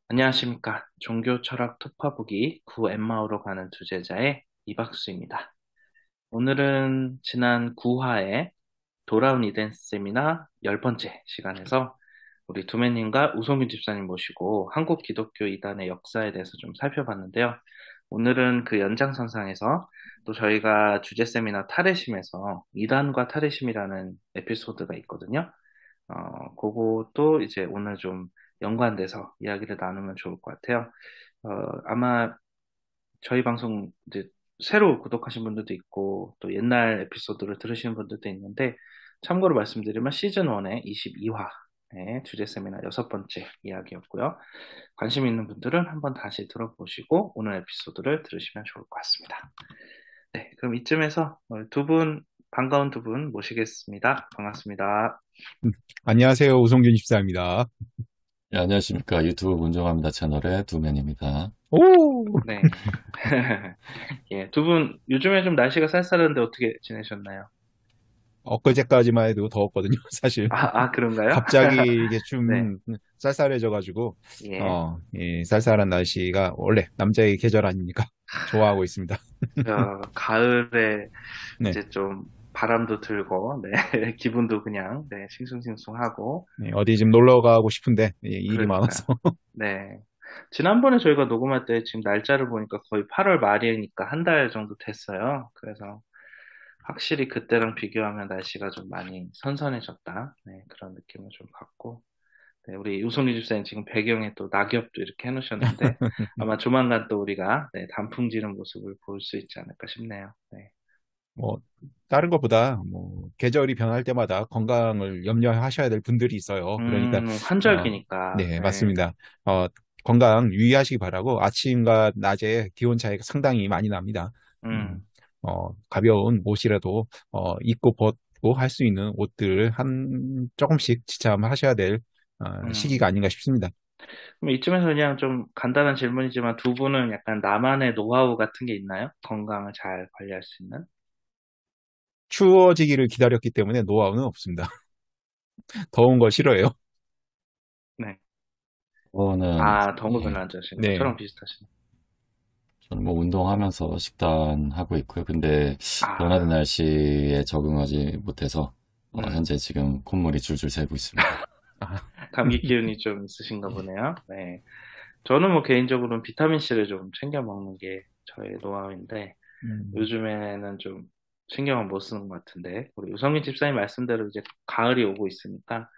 안녕하십니까. 종교 철학 톡파보기 구 엠마오로 가는 두 제자의 이박수입니다. 오늘은 지난 9화에 돌아온 이덴 세미나 10번째 시간에서 우리 두매님과 우성균 집사님 모시고 한국 기독교 이단의 역사에 대해서 좀 살펴봤는데요. 오늘은 그 연장선상에서 또 저희가 주제 세미나 탈회심에서 이단과 탈회심이라는 에피소드가 있거든요. 그것도 이제 오늘 좀 연관돼서 이야기를 나누면 좋을 것 같아요. 아마 저희 방송 이제 새로 구독하신 분들도 있고 또 옛날 에피소드를 들으시는 분들도 있는데 참고로 말씀드리면 시즌 1의 22화의 주제 세미나 6번째 이야기였고요. 관심 있는 분들은 한번 다시 들어보시고 오늘 에피소드를 들으시면 좋을 것 같습니다. 네, 그럼 이쯤에서 반가운 두 분 모시겠습니다. 반갑습니다. 음, 안녕하세요. 우성균 집사입니다. 네. 네, 안녕하십니까. 유튜브 운정합니다 채널의 두맨입니다. 오! 네. 예, 두 분, 요즘에 좀 날씨가 쌀쌀한데 어떻게 지내셨나요? 엊그제까지만 해도 더웠거든요, 사실. 그런가요? 갑자기 이게 네, 좀 쌀쌀해져가지고, 예. 이 쌀쌀한 날씨가 원래 남자의 계절 아닙니까? 좋아하고 있습니다. 가을에 네, 이제 좀 바람도 들고, 네, 기분도 그냥, 네, 싱숭생숭하고, 네, 어디 좀 놀러 가고 싶은데, 일이 많아서. 그러니까요. 네. 지난번에 저희가 녹음할 때 지금 날짜를 보니까 거의 8월 말이니까 한 달 정도 됐어요. 그래서 확실히 그때랑 비교하면 날씨가 좀 많이 선선해졌다. 네, 그런 느낌을 좀 받고. 네, 우리 유성리 집사님 지금 배경에 또 낙엽도 이렇게 해놓으셨는데 아마 조만간 또 우리가 네, 단풍 지는 모습을 볼 수 있지 않을까 싶네요. 네. 뭐, 다른 것보다, 계절이 변할 때마다 건강을 염려하셔야 될 분들이 있어요. 그러니까, 어, 환절기니까. 네, 네. 맞습니다. 건강 유의하시기 바라고, 아침과 낮에 기온 차이가 상당히 많이 납니다. 음, 음, 가벼운 옷이라도, 입고 벗고 할 수 있는 옷들을 조금씩 지참하셔야 될, 음. 시기가 아닌가 싶습니다. 그럼 이쯤에서 그냥 좀 간단한 질문이지만 두 분은 약간 나만의 노하우 같은 게 있나요? 건강을 잘 관리할 수 있는? 추워지기를 기다렸기 때문에 노하우는 없습니다. 더운 거 싫어해요. 네. 저는, 더운 거 별로 예, 안 좋아하시는구나. 네. 저랑 비슷하시네. 저는 뭐 운동하면서 식단하고 있고요. 근데 변화된 아, 날씨에 적응하지 못해서 음. 현재 지금 콧물이 줄줄 새고 있습니다. 아, 감기 기운이 좀 있으신가 보네요. 네. 저는 뭐 개인적으로는 비타민C를 좀 챙겨 먹는 게 저의 노하우인데 음. 요즘에는 좀 신경을 못 쓰는 것 같은데 우리 유성민 집사님 말씀대로 이제 가을이 오고 있으니까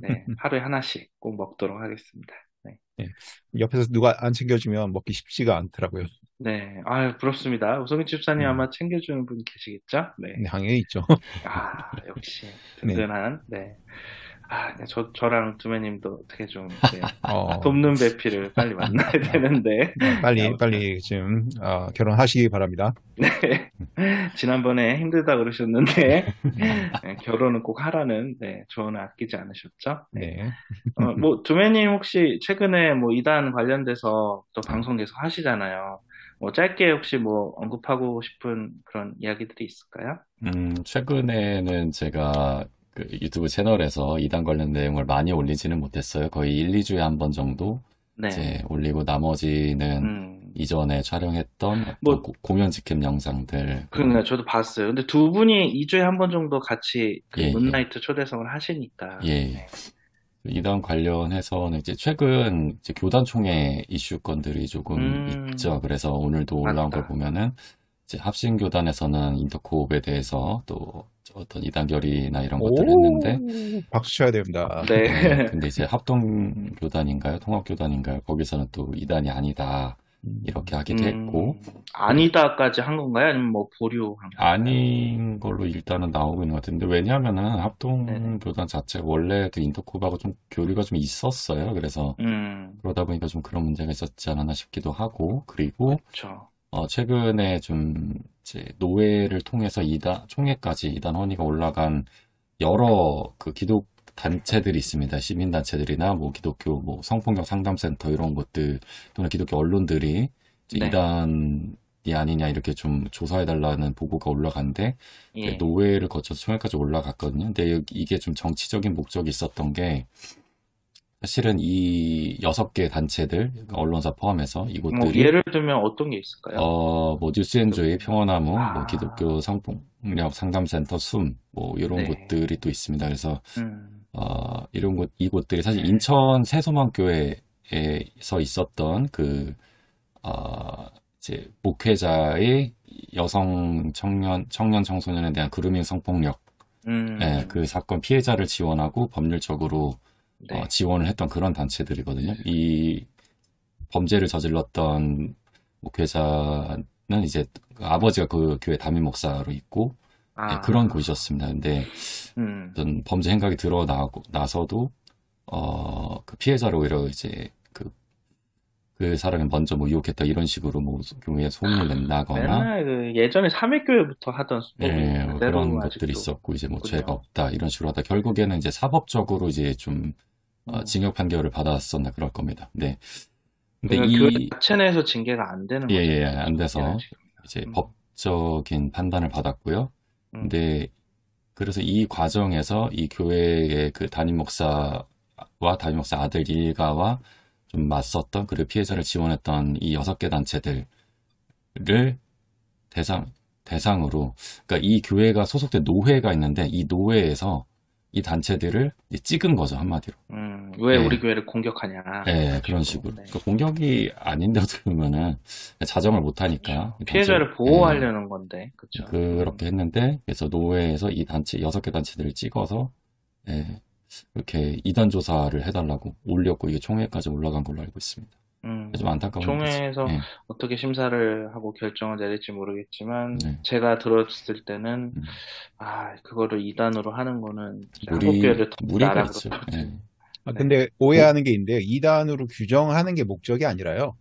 네, 하루에 하나씩 꼭 먹도록 하겠습니다. 네. 예. 옆에서 누가 안 챙겨주면 먹기 쉽지가 않더라고요. 네, 아유, 부럽습니다. 우성민 집사님 음, 아마 챙겨주는 분 계시겠죠? 네. 네, 당연히 있죠. 역시 네. 든든한, 네. 네, 저랑 두매님도 어떻게 좀, 네, 어, 돕는 배필을 빨리 만나야 되는데, 네, 빨리, 아무튼, 빨리 좀, 결혼하시기 바랍니다. 네. 지난번에 힘들다 그러셨는데, 네, 결혼은 꼭 하라는, 네, 조언을 아끼지 않으셨죠? 네. 네. 뭐, 두매님 혹시 최근에 뭐 이단 관련돼서 또 네. 방송 계속 하시잖아요. 뭐, 짧게 혹시 뭐 언급하고 싶은 그런 이야기들이 있을까요? 최근에는 제가 그 유튜브 채널에서 이단 관련 내용을 많이 올리지는 못했어요. 거의 1, 2주에 한 번 정도 네. 이제 올리고 나머지는 음, 이전에 촬영했던 어떤 뭐, 공연 직캠 영상들, 그러니까 저도 봤어요. 근데 두 분이 2주에 한 번 정도 같이 그 예, 예, 문나이트 초대석을 하시니까, 예. 네. 이단 관련해서는 이제 최근 이제 교단 총회 이슈건들이 조금 음, 있죠. 그래서 오늘도 올라온 걸 맞다. 보면은 이제 합신교단에서는 인터코업에 대해서 또 어떤 이단 결의나 이런 것들을 했는데, 오, 박수 쳐야 됩니다. 예, 네. 근데 이제 합동교단인가요? 통합교단인가요? 거기서는 또 이단이 아니다. 이렇게 하기도 했고, 그리고 아니다까지 한 건가요? 아니면 뭐 보류한 건가요? 아닌 걸로 일단은 나오고 있는 것 같은데, 왜냐하면은 네네. 합동교단 자체가 원래도 인터코업하고 좀 교류가 좀 있었어요. 그래서 음, 그러다 보니까 좀 그런 문제가 있었지 않았나 싶기도 하고, 그리고 그쵸. 최근에 좀 이제 노회를 통해서 이단 총회까지 이단 헌의가 올라간 여러 그 기독 단체들이 있습니다. 시민단체들이나 뭐 기독교 뭐 성폭력 상담센터 이런 것들 또는 기독교 언론들이 이제 네. 이단이 아니냐 이렇게 좀 조사해달라는 보고가 올라간데, 예. 노회를 거쳐서 총회까지 올라갔거든요. 근데 이게 좀 정치적인 목적이 있었던 게, 사실은 이 6개 단체들, 그러니까 언론사 포함해서 뭐 이곳들이 예를 들면 어떤 게 있을까요? 뭐 뉴스엔조이, 평화나무, 뭐 아, 기독교 성폭력 상담센터 뭐 이런 네. 곳들이 또 있습니다. 그래서 음, 이곳들이 사실 인천 새소망교회에서 있었던 이제 목회자의 여성 청년 청소년에 대한 그루밍 성폭력, 그 음, 사건 피해자를 지원하고 법률적으로 네. 지원을 했던 그런 단체들이거든요. 이 범죄를 저질렀던 목회자는 이제 그 아버지가 그 교회 담임 목사로 있고, 그런 아, 곳이었습니다. 근데 음, 어떤 범죄 행각이 드러나고 나서도 그 피해자로 오히려 이제 그 사람이 먼저 뭐 유혹했다 이런 식으로 뭐 교회에 소문을 낸다거나, 맨날 그 예전에 삼위교회부터 하던 수법이 뭐 그대로 그런 것들이 아직도 있었고, 이제 뭐 죄가 있군요. 없다 이런 식으로 하다 결국에는 이제 사법적으로 이제 좀 음, 징역 판결을 받았었나 그럴 겁니다. 네. 근데 그러니까 교회 자체 내에서 징계가 안 되는 예, 거죠. 예, 안 이런 돼서 식이면. 이제 법적인 판단을 받았고요. 음, 근데 그래서 이 과정에서 이 교회의 그 담임 목사와 담임 목사 아들 일가와 좀 맞섰던, 그리고 피해자를 지원했던 이 6개 단체들을 대상 대상으로, 그러니까 이 교회가 소속된 노회가 있는데 이 노회에서 이 단체들을 이제 찍은 거죠, 한마디로. 왜 우리 예, 교회를 공격하냐, 예, 이런 그런 식으로. 식으로. 네. 그러니까 공격이 아닌데 어떻게 보면은 자정을 못 그렇죠. 하니까 이 단체, 피해자를 예, 보호하려는 건데, 그렇죠. 그렇게 했는데, 그래서 노회에서 이 단체 6개 단체들을 찍어서 예, 이렇게 이단 조사를 해달라고 올렸고, 이게 총회까지 올라간 걸로 알고 있습니다. 좀 안타까운 일이죠. 총회에서 예, 어떻게 심사를 하고 결정을 내릴지 모르겠지만, 네. 제가 들었을 때는, 음, 그거를 이단으로 하는 거는 이제 한국 교회를 더 무리가 나락으로 있죠. 떨어뜨리는. 예. 네. 근데 오해하는 게 있는데요. 이단으로 규정하는 게 목적이 아니라요.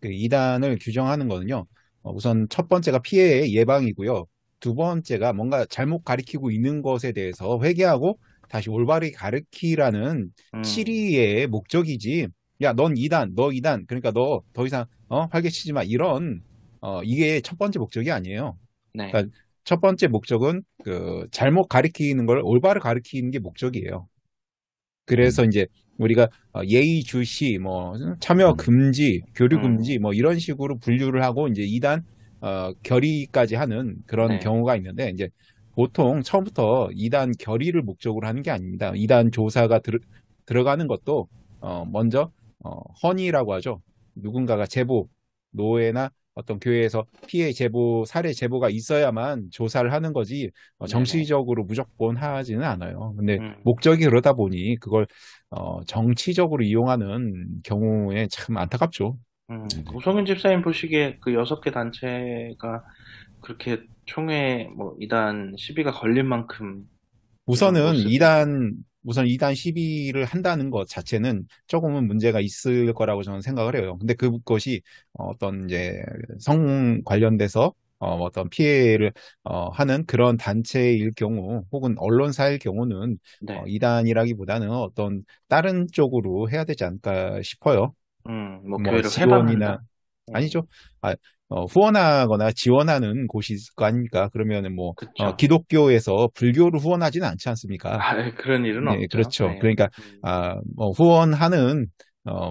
그 이단을 규정하는 거는요. 우선 첫 번째가 피해 예방이고요. 두 번째가 뭔가 잘못 가리키고 있는 것에 대해서 회개하고 다시 올바르게 가르치라는 음, 치리의 목적이지. 야, 넌 이단, 너 이단. 그러니까 너 더 이상 활개치지 마. 이런 이게 첫 번째 목적이 아니에요. 네. 그러니까 첫 번째 목적은 그 잘못 가리키는 걸 올바르 가리키는 게 목적이에요. 그래서 음, 이제 우리가 예의주시, 뭐 참여 음, 금지, 교류 금지, 음, 뭐 이런 식으로 분류를 하고 이제 이단 결의까지 하는 그런 네. 경우가 있는데 이제 보통 처음부터 이단 결의를 목적으로 하는 게 아닙니다. 이단 조사가 들어가는 것도 먼저 헌의라고 하죠. 누군가가 제보, 노회나 어떤 교회에서 피해 제보, 사례 제보가 있어야만 조사를 하는 거지 네네. 정치적으로 무조건 하지는 않아요. 근데 음, 목적이 그러다 보니 그걸 정치적으로 이용하는 경우에 참 안타깝죠. 네. 우성윤 집사님 보시기에 그 6개 단체가 그렇게 총회 뭐 이단 시비가 걸릴 만큼 이런 우선은 모습이, 우선 2단 시비를 한다는 것 자체는 조금은 문제가 있을 거라고 저는 생각을 해요. 근데 그것이 어떤 이제 성 관련돼서 어떤 피해를 하는 그런 단체일 경우 혹은 언론사일 경우는 네. 2단이라기보다는 어떤 다른 쪽으로 해야 되지 않을까 싶어요. 뭐 뭐 교회를 지원이나 회방한다. 아니죠. 아, 후원하거나 지원하는 곳이 있을 거 아닙니까? 그러면은 뭐 그쵸. 기독교에서 불교를 후원하지는 않지 않습니까? 그런 일은 네, 없죠. 그렇죠. 네. 그러니까 뭐 후원하는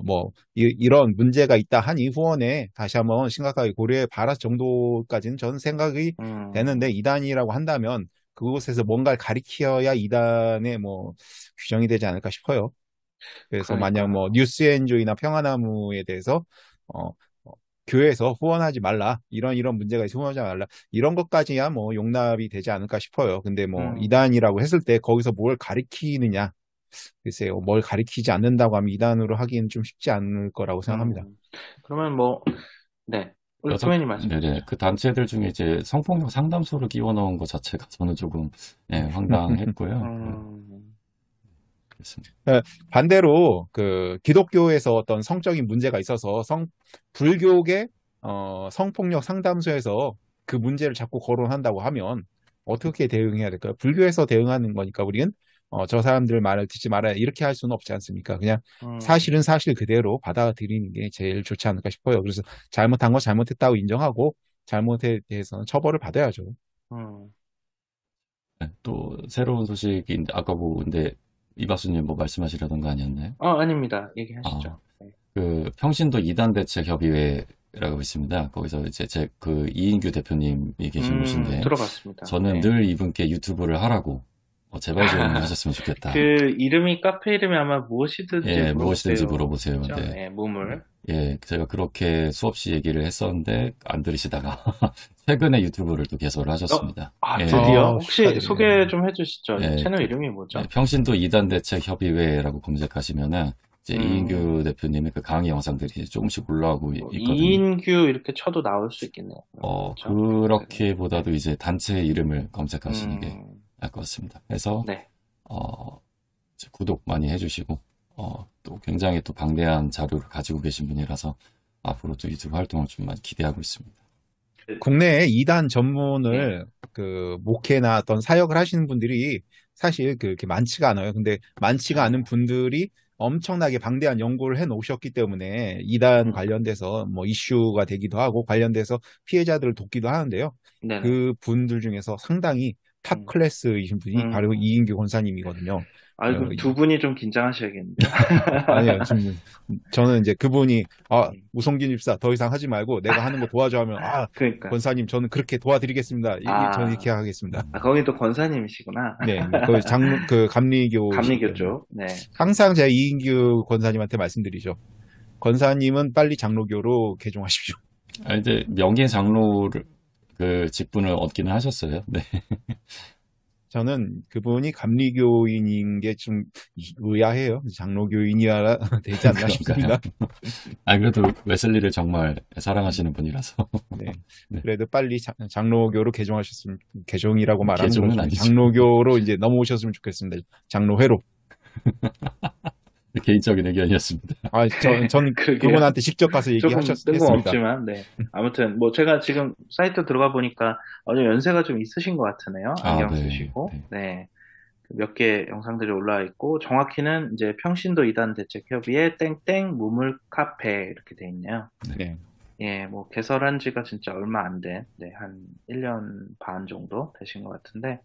뭐 이런 문제가 있다 하니 후원에 다시 한번 심각하게 고려해 봐라 정도까지는 저는 생각이 되는데 음, 이단이라고 한다면 그곳에서 뭔가를 가리켜야 이단의 뭐 규정이 되지 않을까 싶어요. 그래서 만약 뭐 그러니까요. 뉴스엔조이나 평화나무에 대해서 어, 교회에서 후원하지 말라 이런 문제가 있어 후원하지 말라 이런 것까지야 뭐 용납이 되지 않을까 싶어요. 근데 뭐 음, 이단이라고 했을 때 거기서 뭘 가리키느냐 글쎄요 뭘 가리키지 않는다고 하면 이단으로 하기는 좀 쉽지 않을 거라고 생각합니다. 그러면 뭐, 네. 우리 교회님 말씀 네네. 주세요. 그 단체들 중에 이제 성폭력 상담소를 끼워 넣은 것 자체가 저는 조금, 황당했고요. 음, 그렇습니다. 반대로 그 기독교에서 어떤 성적인 문제가 있어서 불교계 성폭력 상담소에서 그 문제를 자꾸 거론한다고 하면 어떻게 대응해야 될까요? 불교에서 대응하는 거니까 우리는 저 사람들 말을 듣지 말아야 이렇게 할 수는 없지 않습니까? 그냥 음, 사실은 사실 그대로 받아들이는 게 제일 좋지 않을까 싶어요. 그래서 잘못한 거 잘못했다고 인정하고 잘못에 대해서는 처벌을 받아야죠. 음, 네, 또 새로운 소식이 아까 뭐 근데 이박수님 뭐 말씀하시려던 거 아니었나요? 아닙니다. 아, 얘기하시죠. 네. 그 평신도 이단대책협의회라고 있습니다. 거기서 이제 그 이인규 대표님이 계신 곳인데 들어봤습니다. 저는 네. 늘 이분께 유튜브를 하라고 제발 좀 하셨으면 좋겠다. 그 카페 이름이 아마 무엇이든지 예, 무엇이든지 물어보세요. 물어보세요. 그죠? 네. 네, 무물. 예, 제가 그렇게 수없이 얘기를 했었는데 안 들으시다가 최근에 유튜브를 또 개설을 하셨습니다. 예, 드디어? 혹시 축하드려요. 소개 좀 해주시죠. 예, 채널 그, 이름이 뭐죠? 평신도 이단대책협의회라고 검색하시면은 이제 이인규 대표님의 그 강의 영상들이 이제 조금씩 올라오고 있거든요. 이인규 이렇게 쳐도 나올 수 있겠네요. 그렇죠? 그렇게보다도 이제 단체 이름을 검색하시는 게 음, 나을 것 같습니다. 그래서 네. 이제 구독 많이 해주시고 또 굉장히 또 방대한 자료를 가지고 계신 분이라서 앞으로도 유튜브 활동을 좀 많이 기대하고 있습니다. 국내에 이단 전문을 그 목회나 어떤 사역을 하시는 분들이 사실 그렇게 많지가 않아요. 근데 많지가 않은 분들이 엄청나게 방대한 연구를 해 놓으셨기 때문에 이단 관련돼서 뭐 이슈가 되기도 하고 관련돼서 피해자들을 돕기도 하는데요. 네네. 그 분들 중에서 상당히 탑 클래스이신 분이 바로 이인규 권사님이거든요. 그럼 두 분이 좀 긴장하셔야겠는데요. 아니요, 지금 저는 이제 그분이 우성균 집사 더 이상 하지 말고 내가 하는 거 도와줘 하면 그러니까. 권사님 저는 그렇게 도와드리겠습니다. 저는 이렇게 하겠습니다. 거긴 또 권사님이시구나. 네, 그 감리교 감리교죠. 네. 항상 제가 이인규 권사님한테 말씀드리죠. 권사님은 빨리 장로교로 개종하십시오. 이제 명예 장로를 그 직분을 얻기는 하셨어요. 네. 저는 그분이 감리교인인 게 좀 의아해요. 장로교인이야 되지 않나 싶습니다. 그래도 웨슬리를 정말 사랑하시는 분이라서. 네. 그래도 빨리 장로교로 개종하셨으면, 개종이라고 말하는 개종은 거죠. 아니죠. 장로교로 이제 넘어오셨으면 좋겠습니다. 장로회로. 개인적인 의견이었습니다. 전 그분한테 직접 가서 조금 얘기하셨습니다. 뜬금없지만, 네. 아무튼, 뭐, 제가 지금 사이트 들어가 보니까, 연세가 좀 있으신 것 같으네요. 안경 네. 쓰시고. 네. 몇 개 영상들이 올라와 있고, 정확히는 이제 평신도 이단 대책협의회 땡땡 무물 카페 이렇게 돼 있네요. 네. 예, 뭐, 개설한 지가 진짜 얼마 안 된, 네, 한 1년 반 정도 되신 것 같은데,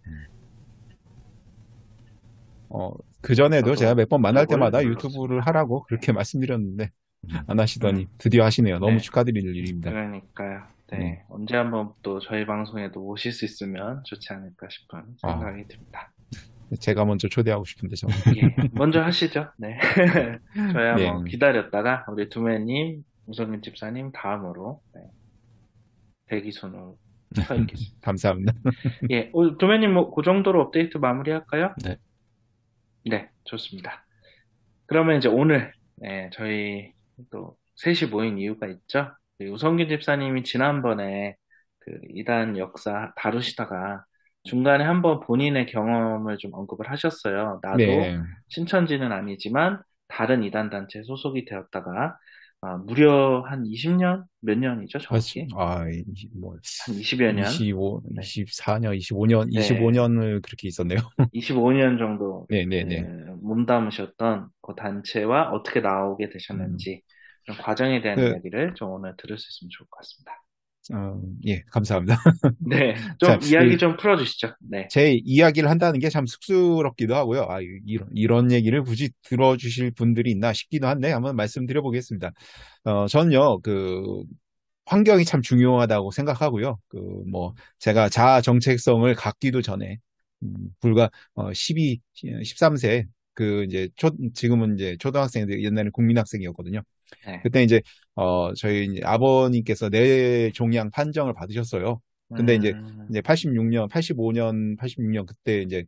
그전에도 제가 몇 번 만날 때마다 유튜브를 하라고 그렇게 말씀드렸는데, 안 하시더니 드디어 하시네요. 너무 축하드리는 일입니다. 그러니까요. 네. 언제 한번 또 저희 방송에도 오실 수 있으면 좋지 않을까 싶은 생각이 듭니다. 제가 먼저 초대하고 싶은데, 저는. 예, 먼저 하시죠. 네. 저야 뭐 기다렸다가 우리 두매님, 우성민 집사님 다음으로 대기 손으로 서 있겠습니다. 감사합니다. 예, 두매님 뭐 그 정도로 업데이트 마무리할까요? 네. 네, 좋습니다. 그러면 이제 오늘 저희 또 셋이 모인 이유가 있죠. 우성균 집사님이 지난번에 그 이단 역사 다루시다가 중간에 한번 본인의 경험을 좀 언급을 하셨어요. 나도 신천지는 아니지만 다른 이단 단체에 소속이 되었다가 무려 한 20년? 몇 년이죠, 정확히? 한 20여 년? 24년, 25년, 25년을 그렇게 있었네요. 25년 정도 네네네. 몸담으셨던 그 단체와 어떻게 나오게 되셨는지 그런 과정에 대한 이야기를 좀 오늘 들을 수 있으면 좋을 것 같습니다. 예, 감사합니다. 네, 좀 이야기 좀 풀어주시죠. 네. 제 이야기를 한다는 게 참 쑥스럽기도 하고요. 이런 얘기를 굳이 들어주실 분들이 있나 싶기도 한데 한번 말씀드려 보겠습니다. 저는요, 환경이 참 중요하다고 생각하고요. 제가 자아 정체성을 갖기도 전에, 불과 13세, 지금은 이제 초등학생인데 옛날에 국민학생이었거든요. 네. 그때 이제, 저희 이제 아버님께서 뇌종양 판정을 받으셨어요. 근데 이제 86년, 86년 그때 이제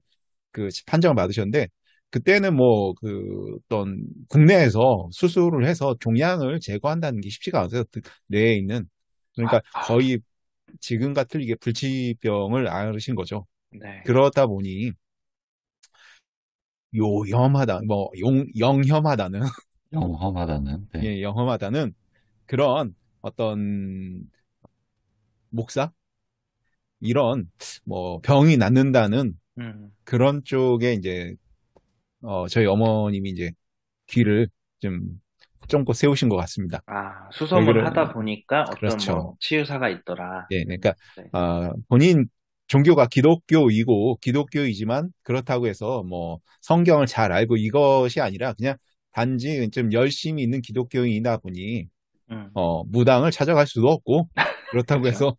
그 판정을 받으셨는데, 그때는 어떤 국내에서 수술을 해서 종양을 제거한다는 게 쉽지가 않아요. 뇌에 있는. 그러니까 거의 지금과 틀리게 불치병을 앓으신 거죠. 네. 그러다 보니 영험하다는 네. 예, 영험하다는 그런 어떤 목사 이런 병이 낫는다는 그런 쪽에 이제 저희 어머님이 이제 귀를 좀 쫑긋 세우신 것 같습니다. 수험을 하다 보니까 어떤 그렇죠. 치유사가 있더라. 네, 그러니까 본인 종교가 기독교이고 기독교이지만 그렇다고 해서 뭐 성경을 잘 알고 이것이 아니라 그냥 단지 좀 열심히 있는 기독교인이다 보니 음, 무당을 찾아갈 수도 없고 그렇다고 그렇죠. 해서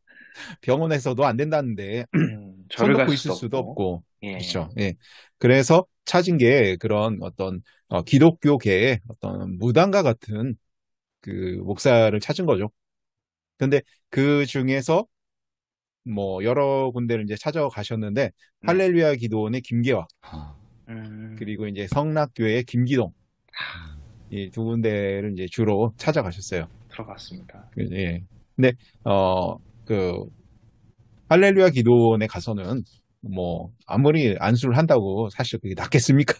병원에서도 안 된다는데 손 절을 갈 놓고 있을 수도 수도 없고. 없고 예. 그렇죠. 예. 그래서 찾은 게 그런 어떤 기독교계의 어떤 무당과 같은 그 목사를 찾은 거죠. 근데 그 중에서 뭐 여러 군데를 이제 찾아가셨는데 네. 할렐루야 기도원의 김계화 아, 음, 그리고 이제 성락교회의 김기동 음, 이 두 군데를 이제 주로 찾아가셨어요. 들어봤습니다. 예. 근데 그 할렐루야 기도원에 가서는 뭐 아무리 안수를 한다고 사실 그게 낫겠습니까?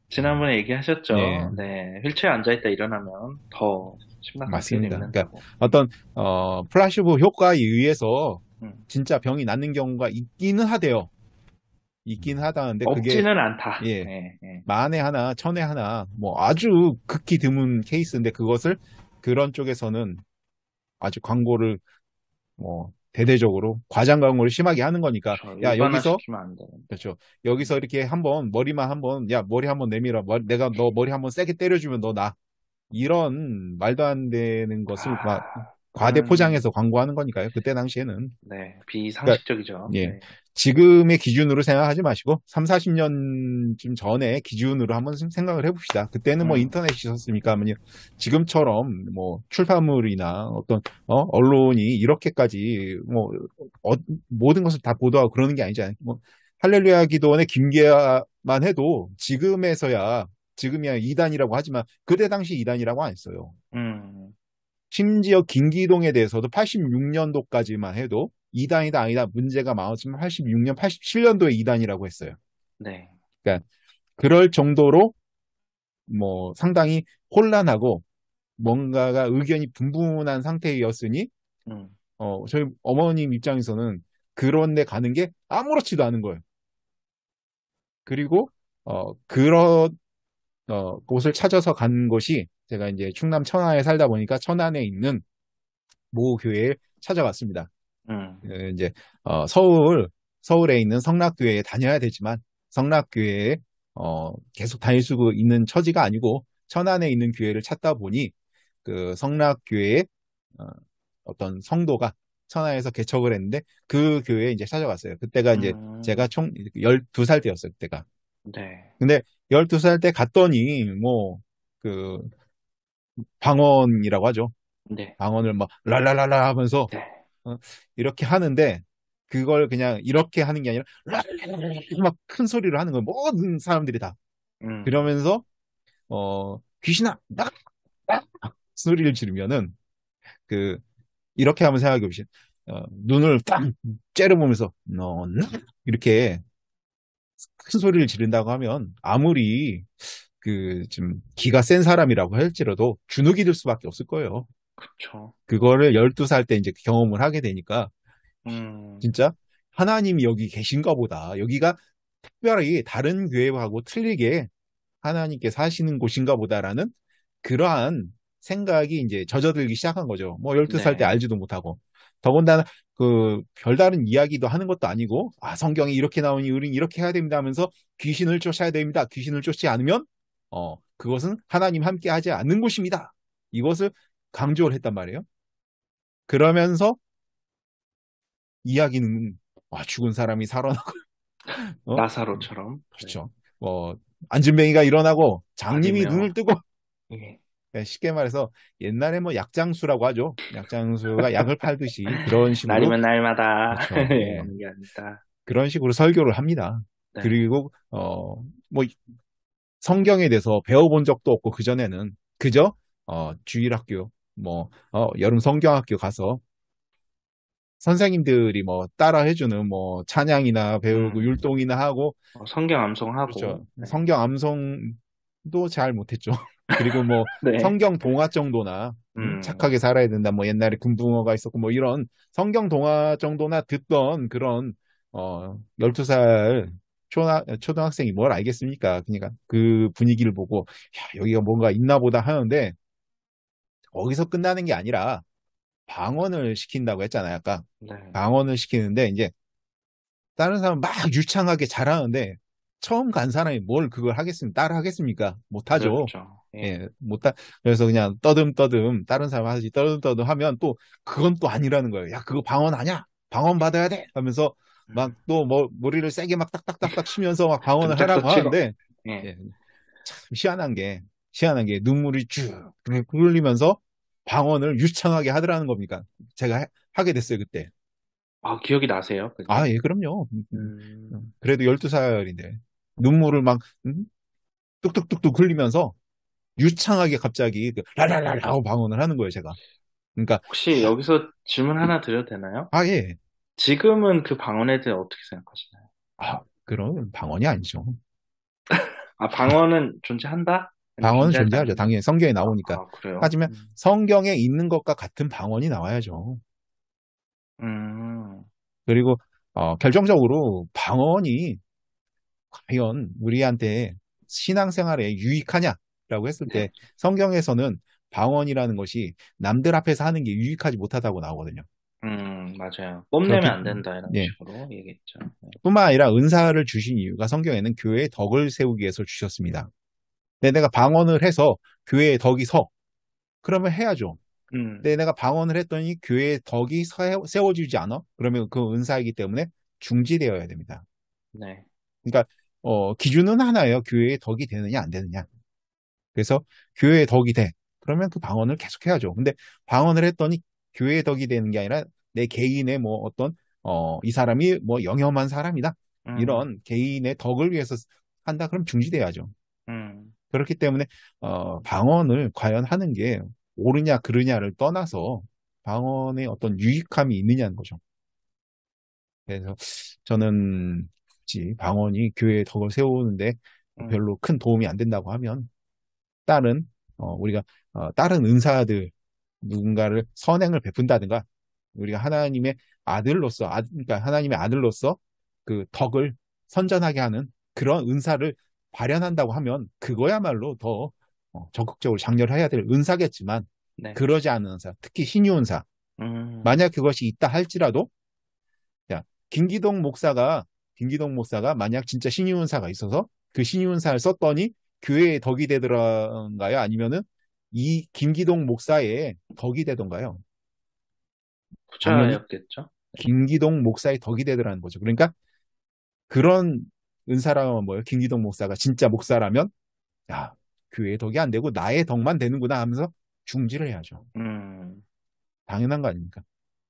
지난번에 예, 얘기하셨죠. 네. 휠체어에 앉아있다 일어나면 더 심각하게 맞습니다. 그러니까 됩는다고. 어떤 플라시보 효과에 의해서 음. 진짜 병이 낫는 경우가 있기는 하대요. 있긴 하다는데 그게 없지는 않다. 예, 예, 예. 만에 하나, 천에 하나, 뭐 아주 극히 드문 케이스인데 그것을 그런 쪽에서는 아주 광고를 뭐 대대적으로 과장 광고를 심하게 하는 거니까 저 야 여기서 일반화시키면 안 되는. 그렇죠. 여기서 이렇게 한번 머리만 한번 야 머리 한번 내밀어 내가 너 머리 한번 세게 때려주면 너 나. 이런 말도 안 되는 것을 막 과대 그거는, 포장해서 광고하는 거니까요. 그때 당시에는. 네, 그러니까 비상식적이죠. 예. 네. 지금의 기준으로 생각하지 마시고 3, 40년쯤 전에 기준으로 한번 생각을 해봅시다. 그때는 뭐 음, 인터넷이 있었으니까 하면요. 지금처럼 뭐 출판물이나 어떤 언론이 이렇게까지 뭐 모든 것을 다 보도하고 그러는 게 아니잖아요. 뭐 할렐루야 기도원의 김계만 해도 지금이야 이단이라고 하지만 그때 당시 이단이라고 안 했어요. 음, 심지어 김기동에 대해서도 86년도까지만 해도 2단이다 아니다 문제가 많았지만 86년, 87년도에 2단이라고 했어요. 네. 그러니까 그럴 정도로 뭐 상당히 혼란하고 뭔가가 의견이 분분한 상태였으니 음, 저희 어머님 입장에서는 그런 데 가는 게 아무렇지도 않은 거예요. 그리고 그런 곳을 찾아서 간 곳이 제가 이제 충남 천안에 살다 보니까 천안에 있는 모 교회에 찾아갔습니다. 음, 이제 서울에 있는 성락교회에 다녀야 되지만 성락교회에 계속 다닐 수 있는 처지가 아니고 천안에 있는 교회를 찾다 보니 그 성락교회의 어, 어떤 성도가 천안에서 개척을 했는데 그 교회에 이제 찾아갔어요. 그때가 이제 제가 음, 총 12살 때였어요, 그때가. 네. 근데 12살 때 갔더니 뭐 그 방언이라고 하죠. 네. 방언을 막 랄랄랄라 하면서 네. 어, 이렇게 하는데 그걸 그냥 이렇게 하는 게 아니라 막 큰 소리로 하는 거예요. 모든 사람들이 다. 음, 그러면서 귀신아 나가 소리를 지르면은 그 이렇게 한번 생각해 보시죠. 눈을 딱 째려보면서 너 이렇게 큰 소리를 지른다고 하면 아무리 그 좀 기가 센 사람이라고 할지라도 주눅이 들 수밖에 없을 거예요. 그렇죠. 그거를 12살 때 이제 경험을 하게 되니까 음, 진짜 하나님이 여기 계신가 보다. 여기가 특별히 다른 교회하고 틀리게 하나님께 사시는 곳인가 보다라는 그러한 생각이 이제 젖어들기 시작한 거죠. 뭐 12살 때 네. 알지도 못하고. 더군다나 그 별다른 이야기도 하는 것도 아니고 성경이 이렇게 나오니 우린 이렇게 해야 됩니다 하면서 귀신을 쫓아야 됩니다. 귀신을 쫓지 않으면 그것은 하나님 함께 하지 않는 곳입니다. 이것을 강조를 했단 말이에요. 그러면서 이야기는 죽은 사람이 살아나고 어? 나사로처럼. 네. 그렇죠. 안진뱅이가 일어나고 장님이 눈을 아니며, 뜨고 예. 쉽게 말해서 옛날에 뭐 약장수라고 하죠. 약장수가 약을 팔듯이 그런 식으로 날이면 날마다 그렇죠. 예, 예. 하는 게 아니다. 그런 식으로 설교를 합니다. 네. 그리고 뭐 성경에 대해서 배워본 적도 없고 그전에는 그저 주일학교 뭐 여름 성경학교 가서 선생님들이 뭐 따라 해주는 뭐 찬양이나 배우고 음, 율동이나 하고 성경 그렇죠. 암송하고, 네. 성경 암송도 잘 못했죠. 그리고 뭐 네. 성경 동화 정도나 음, 착하게 살아야 된다. 뭐 옛날에 금붕어가 있었고 뭐 이런 성경 동화 정도나 듣던 그런 12살 초등학생이 뭘 알겠습니까? 그러니까 그 분위기를 보고 야, 여기가 뭔가 있나 보다 하는데 거기서 끝나는 게 아니라 방언을 시킨다고 했잖아요. 아까 네. 방언을 시키는데 이제 다른 사람 막 유창하게 잘하는데 처음 간 사람이 뭘 그걸 하겠습니까? 따라 하겠습니까? 못하죠. 어렵죠. 예. 예, 못다. 그래서 그냥 떠듬떠듬 다른 사람 하지 떠듬떠듬 하면 또 그건 또 아니라는 거예요. 야, 그거 방언 아니야? 방언 받아야 돼. 하면서 막 음. 또 뭐 머리를 세게 막 딱딱딱딱 치면서 막 방언을 하라고 등짝도 치고. 하는데 예. 예, 참 희한한 게 눈물이 쭉 흘리면서 방언을 유창하게 하더라는 겁니까? 제가 하게 됐어요, 그때. 아, 기억이 나세요, 그게? 아, 예, 그럼요. 음. 그래도 12살인데 눈물을 막 뚝뚝뚝뚝 흘리면서 유창하게 갑자기 그 라라라라 하고 방언을 하는 거예요, 제가. 그러니까 혹시 여기서 질문 하나 드려도 되나요? 아, 예. 지금은 그 방언에 대해 어떻게 생각하시나요? 아, 그런 방언이 아니죠. 아, 방언은 존재한다? 아니면 방언은 존재하지 존재하죠. 않는다? 당연히 성경에 아, 나오니까. 아, 그래요? 하지만 성경에 있는 것과 같은 방언이 나와야죠. 음, 그리고 결정적으로 방언이 과연 우리한테 신앙생활에 유익하냐라고 했을 때 네. 성경에서는 방언이라는 것이 남들 앞에서 하는 게 유익하지 못하다고 나오거든요. 맞아요. 뽐내면 그렇기 안 된다, 이런 예. 식으로 얘기했죠. 네. 뿐만 아니라 은사를 주신 이유가 성경에는 교회의 덕을 세우기 위해서 주셨습니다. 근데 내가 방언을 해서 교회의 덕이 서 그러면 해야죠. 음, 근데 내가 방언을 했더니 교회의 덕이 세워지지 않아? 그러면 그 은사이기 때문에 중지되어야 됩니다. 네. 그러니까 기준은 하나예요. 교회의 덕이 되느냐 안 되느냐. 그래서 교회의 덕이 돼. 그러면 그 방언을 계속 해야죠. 근데 방언을 했더니 교회의 덕이 되는 게 아니라 내 개인의 뭐 어떤 이 사람이 뭐 영험한 사람이다. 음, 이런 개인의 덕을 위해서 한다. 그럼 중지돼야죠. 음, 그렇기 때문에 방언을 과연 하는 게 옳으냐 그르냐를 떠나서 방언에 어떤 유익함이 있느냐는 거죠. 그래서 저는 굳이 방언이 교회의 덕을 세우는데 음, 별로 큰 도움이 안 된다고 하면 다른 우리가 다른 은사들 누군가를 선행을 베푼다든가 우리가 하나님의 아들로서 그러니까 하나님의 아들로서 그 덕을 선전하게 하는 그런 은사를 발현한다고 하면 그거야말로 더 적극적으로 장려해야 될 은사겠지만 네. 그러지 않은 은사, 특히 신유 은사. 음, 만약 그것이 있다 할지라도 야, 김기동 목사가 만약 진짜 신유 은사가 있어서 그 신유 은사를 썼더니 교회에 덕이 되더란가요? 아니면은 이 김기동 목사의 덕이 되던가요? 당연히 부자였겠죠? 김기동 목사의 덕이 되더라는 거죠. 그러니까 그런 은사라면 뭐예요? 김기동 목사가 진짜 목사라면 야, 교회의 덕이 안 되고 나의 덕만 되는구나 하면서 중지를 해야죠. 음, 당연한 거 아닙니까?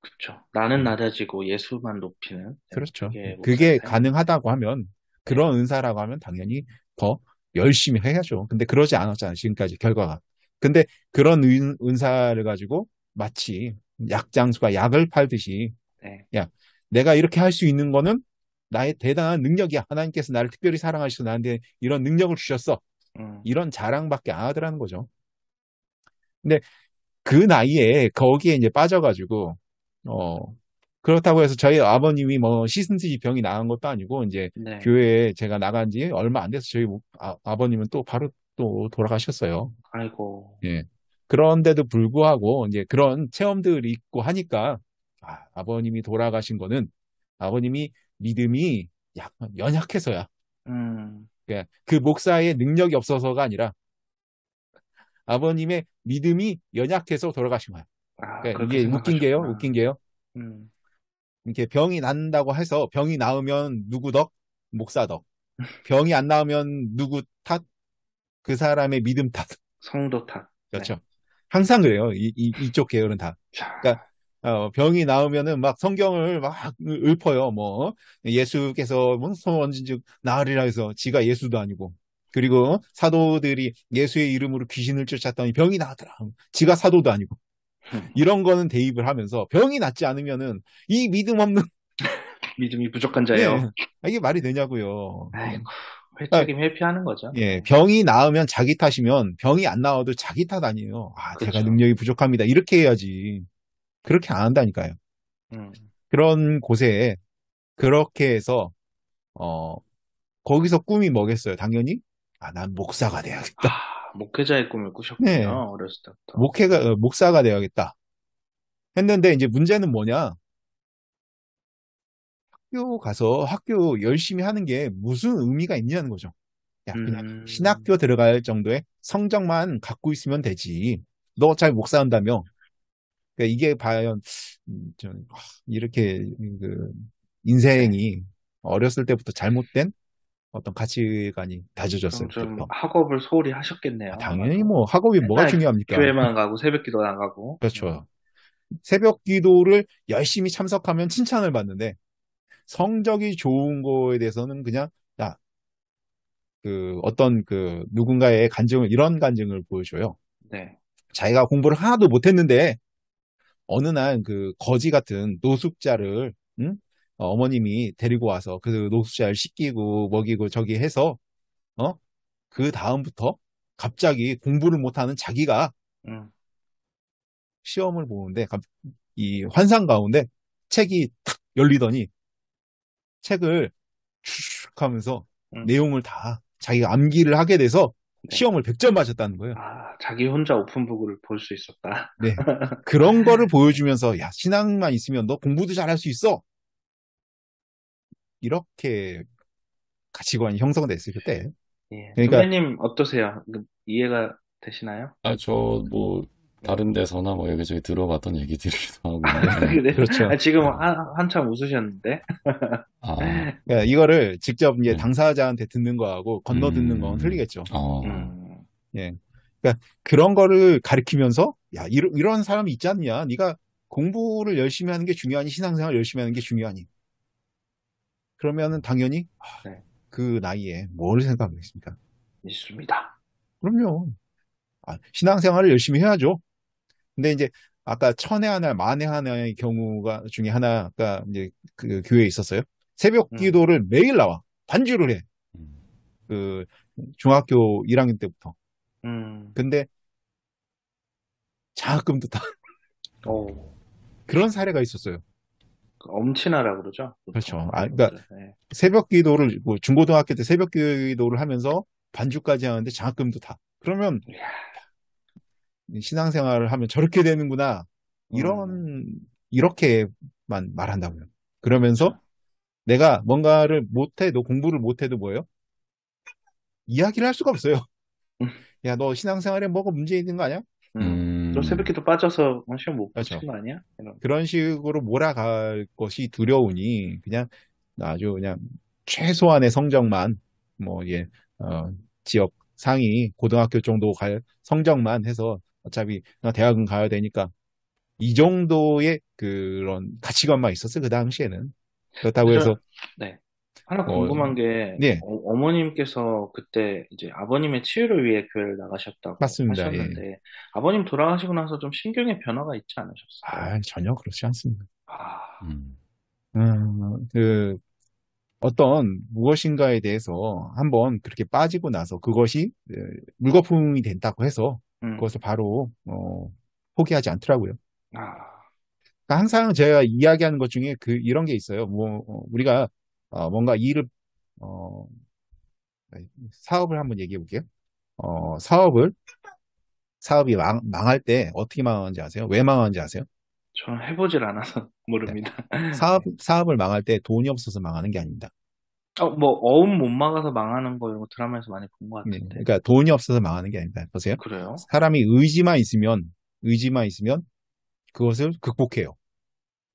그쵸. 나는 네, 낮아지고 예수만 높이는, 네, 그렇죠. 그게 목사의 그게 삶이죠. 가능하다고 하면 네. 그런 은사라고 하면 당연히 더 열심히 해야죠. 근데 그러지 않았잖아요. 지금까지 결과가. 근데 그런 은사를 가지고 마치 약장수가 약을 팔듯이 네. 야, 내가 이렇게 할 수 있는 거는 나의 대단한 능력이야. 하나님께서 나를 특별히 사랑하셔서 나한테 이런 능력을 주셨어. 음, 이런 자랑밖에 안 하더라는 거죠. 근데 그 나이에 거기에 이제 빠져가지고, 어, 그렇다고 해서 저희 아버님이 뭐 시슨지 병이 나은 것도 아니고, 이제 네. 교회에 제가 나간 지 얼마 안 돼서 저희 아버님은 또 바로 또 돌아가셨어요. 아이고, 예. 그런데도 불구하고 이제 그런 체험들이 있고 하니까, 아버님이 돌아가신 거는 아버님이 믿음이 연약해서야. 음, 그 목사의 능력이 없어서가 아니라 아버님의 믿음이 연약해서 돌아가신 거야. 아, 그러니까 그렇게 이게 웃긴 게요, 생각하셨구나. 웃긴 게요. 음, 이렇게 병이 난다고 해서 병이 나으면 누구 덕? 목사 덕. 병이 안 나으면 누구 탓? 그 사람의 믿음 탓. 성도 탓. 네. 그렇죠. 항상 그래요. 이쪽 계열은 다. 그러니까 자, 병이 나으면은 막 성경을 막 읊어요. 뭐 예수께서 손 얹은 즉 나으리라 해서 지가 예수도 아니고. 그리고 사도들이 예수의 이름으로 귀신을 쫓았더니 병이 나더라. 지가 사도도 아니고. 이런 거는 대입을 하면서 병이 낫지 않으면은 이 믿음 없는 믿음이 부족한 예, 자예요. 이게 말이 되냐고요. 아이고, 아, 회책임 회피하는 거죠. 예, 네. 병이 나으면 자기 탓이면 병이 안 나와도 자기 탓 아니에요. 제가 그렇죠. 능력이 부족합니다. 이렇게 해야지. 그렇게 안 한다니까요. 음, 그런 곳에 그렇게 해서 어 거기서 꿈이 뭐겠어요? 당연히 난 목사가 돼야겠다. 목회자의 꿈을 꾸셨군요. 네, 어렸을 때부터. 목사가 돼야겠다. 했는데 이제 문제는 뭐냐? 학교 가서 학교 열심히 하는 게 무슨 의미가 있냐는 거죠. 야, 그냥 음, 신학교 들어갈 정도의 성적만 갖고 있으면 되지. 너 어차피 못 산다며. 그러니까 이게 과연 이렇게 그 네. 인생이 어렸을 때부터 잘못된 어떤 가치관이 다져졌어요, 그럼 좀 그때부터. 학업을 소홀히 하셨겠네요, 당연히 아마도. 뭐 학업이 뭐가 맨날 중요합니까? 교회만 가고 새벽기도 나가고. 그렇죠. 새벽 기도를 열심히 참석하면 칭찬을 받는데 성적이 좋은 거에 대해서는 그냥 야, 그 어떤 그 누군가의 간증을 이런 간증을 보여줘요. 네. 자기가 공부를 하나도 못했는데 어느 날 그 거지 같은 노숙자를 응? 어머님이 데리고 와서 그 노숙자를 씻기고 먹이고 저기 해서 어? 그 다음부터 갑자기 공부를 못하는 자기가 음, 시험을 보는데 이 환상 가운데 책이 탁 열리더니 책을 슉 하면서 음, 내용을 다 자기가 암기를 하게 돼서 네. 시험을 100점 맞았다는 거예요. 아, 자기 혼자 오픈북을 볼 수 있었다. 네. 그런 거를 보여주면서 야, 신앙만 있으면 너 공부도 잘할 수 있어. 이렇게 가치관이 형성됐어요, 그때. 예. 그러니까 선배님 어떠세요? 이해가 되시나요? 저 뭐 네. 다른 데서나 뭐 여기저기 들어봤던 얘기들이기도 하고 있는데, 그래요? 그렇죠. 아, 지금 네. 한참 웃으셨는데. 아, 그러니까 이거를 직접 이제 네. 당사자한테 듣는 거하고 건너 듣는 건 음, 틀리겠죠. 어, 음, 예. 그러니까 그런 거를 가르치면서 야, 이런 사람이 있지 않냐? 네가 공부를 열심히 하는 게 중요하니 신앙생활 열심히 하는 게 중요하니. 그러면은 당연히 네, 그 나이에 뭘 생각하겠습니까? 있습니다. 그럼요. 신앙생활을 열심히 해야죠. 근데 이제 아까 천에 하나, 만에 하나의 경우가 중에 하나가 이제 그 교회에 있었어요. 새벽 음, 기도를 매일 나와. 반주를 해. 음, 그 중학교 1학년 때부터. 음, 근데 장학금도 다 오, 그런 사례가 있었어요. 그 엄친아라 그러죠? 보통 그렇죠. 그런 그러니까 분들. 네. 새벽 기도를 뭐 중고등학교 때 새벽 기도를 하면서 반주까지 하는데 장학금도 다. 그러면 이야, 신앙생활을 하면 저렇게 되는구나. 음, 이렇게만 말한다고요. 그러면서 그렇죠. 내가 뭔가를 못해도 공부를 못해도 뭐예요? 이야기를 할 수가 없어요. 야, 너 신앙생활에 뭐가 문제 있는 거 아니야? 너 음, 새벽기도 빠져서 시험 못 그렇죠. 붙인 거 아니야? 이런. 그런 식으로 몰아갈 것이 두려우니 그냥 아주 그냥 최소한의 성적만 뭐 예, 어, 지역 상위 고등학교 정도 갈 성적만 해서 어차피 나 대학은 가야 되니까 이 정도의 그런 가치관만 있었어요. 그 당시에는. 그렇다고 근데 해서 네. 하나 뭐 궁금한 게, 네, 어머님께서 그때 이제 아버님의 치유를 위해 교회를 나가셨다고 맞습니다. 예. 하셨는데, 아버님 돌아가시고 나서 좀 신경의 변화가 있지 않으셨어요? 전혀 그렇지 않습니다. 아, 음, 그 어떤 무엇인가에 대해서 한번 그렇게 빠지고 나서 그것이 물거품이 된다고 해서 음, 그것을 바로 포기하지 않더라고요. 아, 그러니까 항상 제가 이야기하는 것 중에 이런 게 있어요. 뭐 우리가 뭔가 일을 어, 사업을 한번 얘기해 볼게요. 사업이 망할 때 어떻게 망하는지 아세요? 왜 망하는지 아세요? 저는 해보질 않아서 네. 모릅니다. 사업을 망할 때 돈이 없어서 망하는 게 아닙니다. 뭐, 어음 못 막아서 망하는 거 이런 거 드라마에서 많이 본 것 네. 같은데. 그러니까 돈이 없어서 망하는 게 아닙니다. 보세요. 그래요? 사람이 의지만 있으면 그것을 극복해요.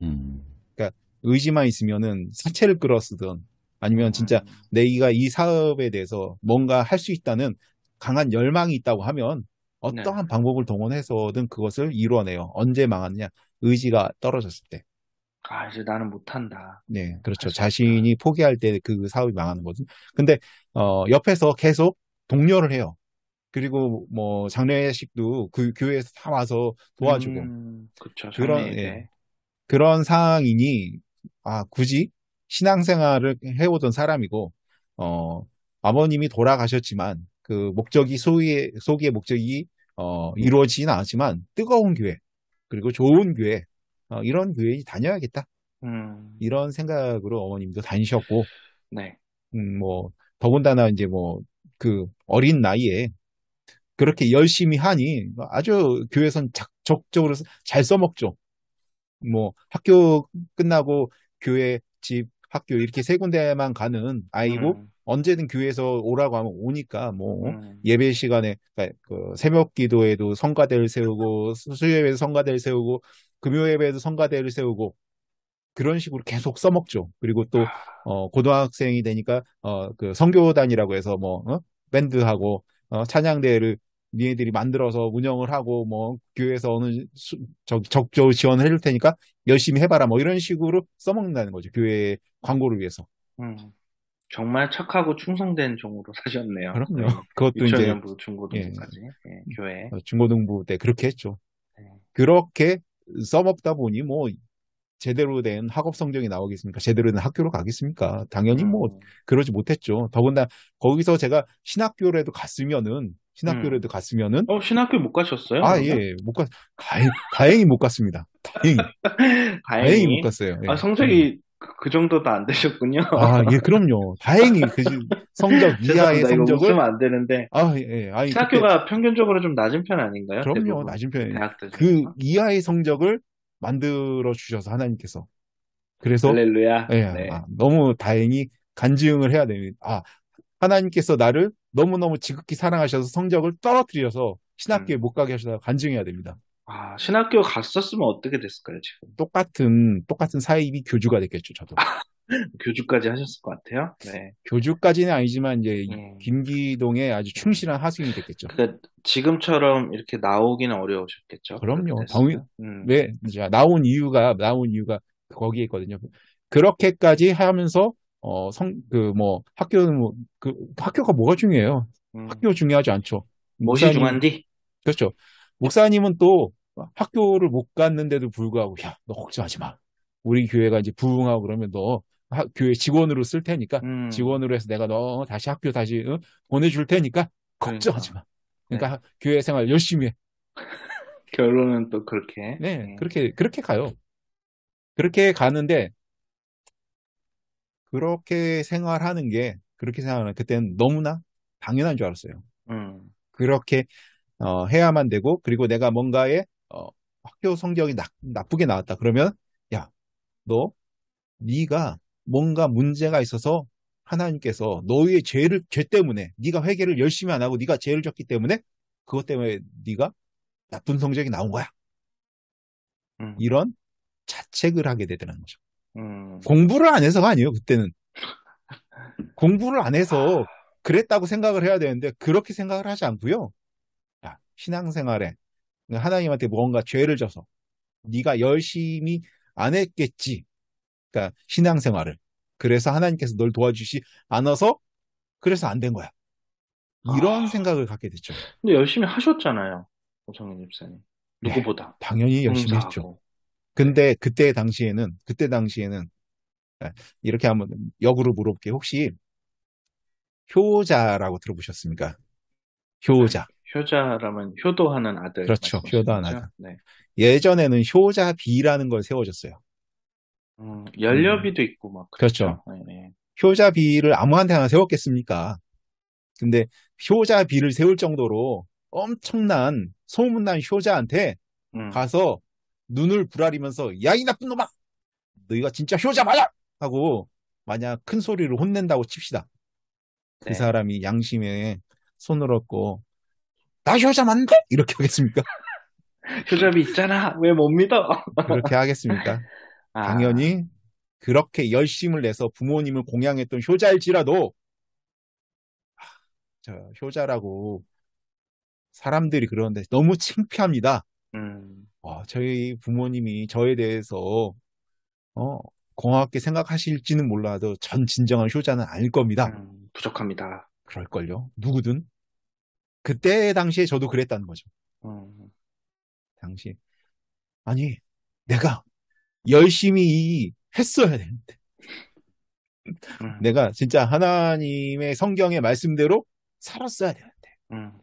음, 그러니까 의지만 있으면은 사채를 끌어 쓰든 아니면 진짜 음, 내가 이 사업에 대해서 뭔가 할 수 있다는 강한 열망이 있다고 하면 네. 어떠한 방법을 동원해서든 그것을 이루어내요. 언제 망하느냐? 의지가 떨어졌을 때. 아, 이제 나는 못한다. 네, 할 그렇죠. 수 없다. 자신이 포기할 때 그 사업이 망하는 거죠. 근데 옆에서 계속 독려를 해요. 그리고 뭐 장례식도 그 교회에서 다 와서 도와주고 그쵸. 장래 그런 예, 예배. 그런 상황이니 굳이 신앙생활을 해오던 사람이고 아버님이 돌아가셨지만 그 목적이 소기의 목적이 이루어지진 않았지만 뜨거운 교회 그리고 좋은 교회 이런 교회에 다녀야겠다 음, 이런 생각으로 어머님도 다니셨고 네. 뭐 더군다나 이제 뭐 그 어린 나이에 그렇게 열심히 하니 아주 교회선 적극적으로 잘 써먹죠. 뭐 학교 끝나고 교회 집 학교 이렇게 세 군데만 가는 아이고 음, 언제든 교회에서 오라고 하면 오니까 뭐 음. 예배 시간에 그러니까 그 새벽 기도에도 성가대를 세우고 수요예배에도 성가대를 세우고 금요 예배에도 성가대를 세우고 그런 식으로 계속 써먹죠. 그리고 또 고등학생이 되니까 그 성교단이라고 해서 뭐 밴드하고 찬양대회를 니네들이 만들어서 운영을 하고 뭐 교회에서 어느 적조 지원을 해줄 테니까 열심히 해봐라 뭐 이런 식으로 써먹는다는 거죠. 교회 광고를 위해서. 음. 정말 착하고 충성된 종으로 사셨네요. 그럼요. 네. 그것도 이제 유치원연부 예, 중고등부까지 예, 교회. 중고등부 때 그렇게 했죠. 네. 그렇게 써먹다 보니 뭐 제대로 된 학업 성적이 나오겠습니까? 제대로 된 학교로 가겠습니까? 당연히 뭐 음, 그러지 못했죠. 더군다나 거기서 제가 신학교라도 음. 갔으면은 신학교 못 가셨어요, 아, 그러면? 예, 못 갔, 다행히 못 갔습니다. 다행히 못 다행히. 갔어요. 예, 다행히. 성적이 그 정도도 안 되셨군요. 아, 예, 그럼요. 다행히 성적 이하의 죄송합니다. 이거 성적을 웃으면 안 되는데. 아, 예, 아니 그때 신학교가 평균적으로 좀 낮은 편 아닌가요? 그럼요. 대부분 낮은 편에 대학들 그 중에서. 이하의 성적을 만들어 주셔서 하나님께서 그래서 할렐루야. 예, 네. 너무 다행히 간증을 해야 됩니다. 하나님께서 나를 너무너무 지극히 사랑하셔서 성적을 떨어뜨려서 신학교에 음. 못 가게 하셔서 간증해야 됩니다. 신학교 갔었으면 어떻게 됐을까요, 지금? 똑같은 사이비 교주가 됐겠죠, 저도. 교주까지 하셨을 것 같아요. 네. 교주까지는 아니지만 이제 음, 김기동에 아주 음. 충실한 하수인이 됐겠죠. 그러니까 지금처럼 이렇게 나오기는 어려우셨겠죠. 그렇게 그럼요. 됐으면. 왜, 이제 나온 이유가 거기에 있거든요. 그렇게까지 하면서, 학교가 뭐가 중요해요? 음. 학교 중요하지 않죠. 못이 목사님, 중한디? 그렇죠. 목사님은 또 학교를 못 갔는데도 불구하고, 야, 너 걱정하지 마. 우리 교회가 이제 부흥하고 그러면 너 교회 직원으로 쓸 테니까, 음, 직원으로 해서 내가 너 다시 학교 다시 보내줄 테니까, 걱정하지 그러니까. 마. 네. 그러니까 교회 생활 열심히 해. 결론은 또 그렇게. 네, 예. 그렇게 가요. 그렇게 가는데, 그렇게 생활하는 그때는 너무나 당연한 줄 알았어요. 음, 그렇게 해야만 되고, 그리고 내가 뭔가에 학교 성적이 나쁘게 나왔다. 그러면, 야, 너, 네가 뭔가 문제가 있어서 하나님께서 너의 죄 때문에, 네가 회개를 열심히 안 하고 네가 죄를 졌기 때문에, 그것 때문에 네가 나쁜 성적이 나온 거야. 음, 이런 자책을 하게 되더라는 거죠. 음. 공부를 안 해서가 아니에요, 그때는. 공부를 안 아, 해서 그랬다고 생각을 해야 되는데 그렇게 생각을 하지 않고요. 야, 신앙생활에 하나님한테 뭔가 죄를 져서 네가 열심히 안 했겠지. 그러니까 신앙생활을. 그래서 하나님께서 널 도와주시 않아서 그래서 안 된 거야. 이런 아. 생각을 갖게 됐죠. 근데 열심히 하셨잖아요. 오성민 집사님. 네, 누구보다. 당연히 열심히 했죠. 봉사하고. 네. 근데 그때 당시에는 이렇게 한번 역으로 물어볼게요. 혹시 효자라고 들어보셨습니까? 아니, 효자. 효자라면 효도하는 아들 그렇죠. 말씀하시는 효도 거죠? 하나가. 네. 예전에는 효자비라는 걸 세워줬어요. 음, 연료비도 있고 막 그렇죠. 그랬죠. 네, 네. 효자비를 아무한테나 세웠겠습니까? 근데 효자비를 세울 정도로 엄청난 소문난 효자한테 음, 가서 눈을 부라리면서 야, 이 나쁜 놈아! 너희가 진짜 효자 맞아! 하고 만약 큰 소리를 혼낸다고 칩시다. 그 네. 사람이 양심에 손을 얹고 나 효자 맞는데? 이렇게 하겠습니까? 효자비 있잖아. 왜 못 믿어? 그렇게 하겠습니까? 아, 당연히 그렇게 열심을 내서 부모님을 공양했던 효자일지라도 효자라고 사람들이 그러는데 너무 창피합니다. 음, 저희 부모님이 저에 대해서 어, 고맙게 생각하실지는 몰라도 전 진정한 효자는 아닐 겁니다. 부족합니다. 그럴걸요. 누구든. 그때 당시에 저도 그랬다는 거죠. 음, 당시. 아니, 내가 열심히 했어야 되는데. 음, 내가 진짜 하나님의 성경의 말씀대로 살았어야 되는데.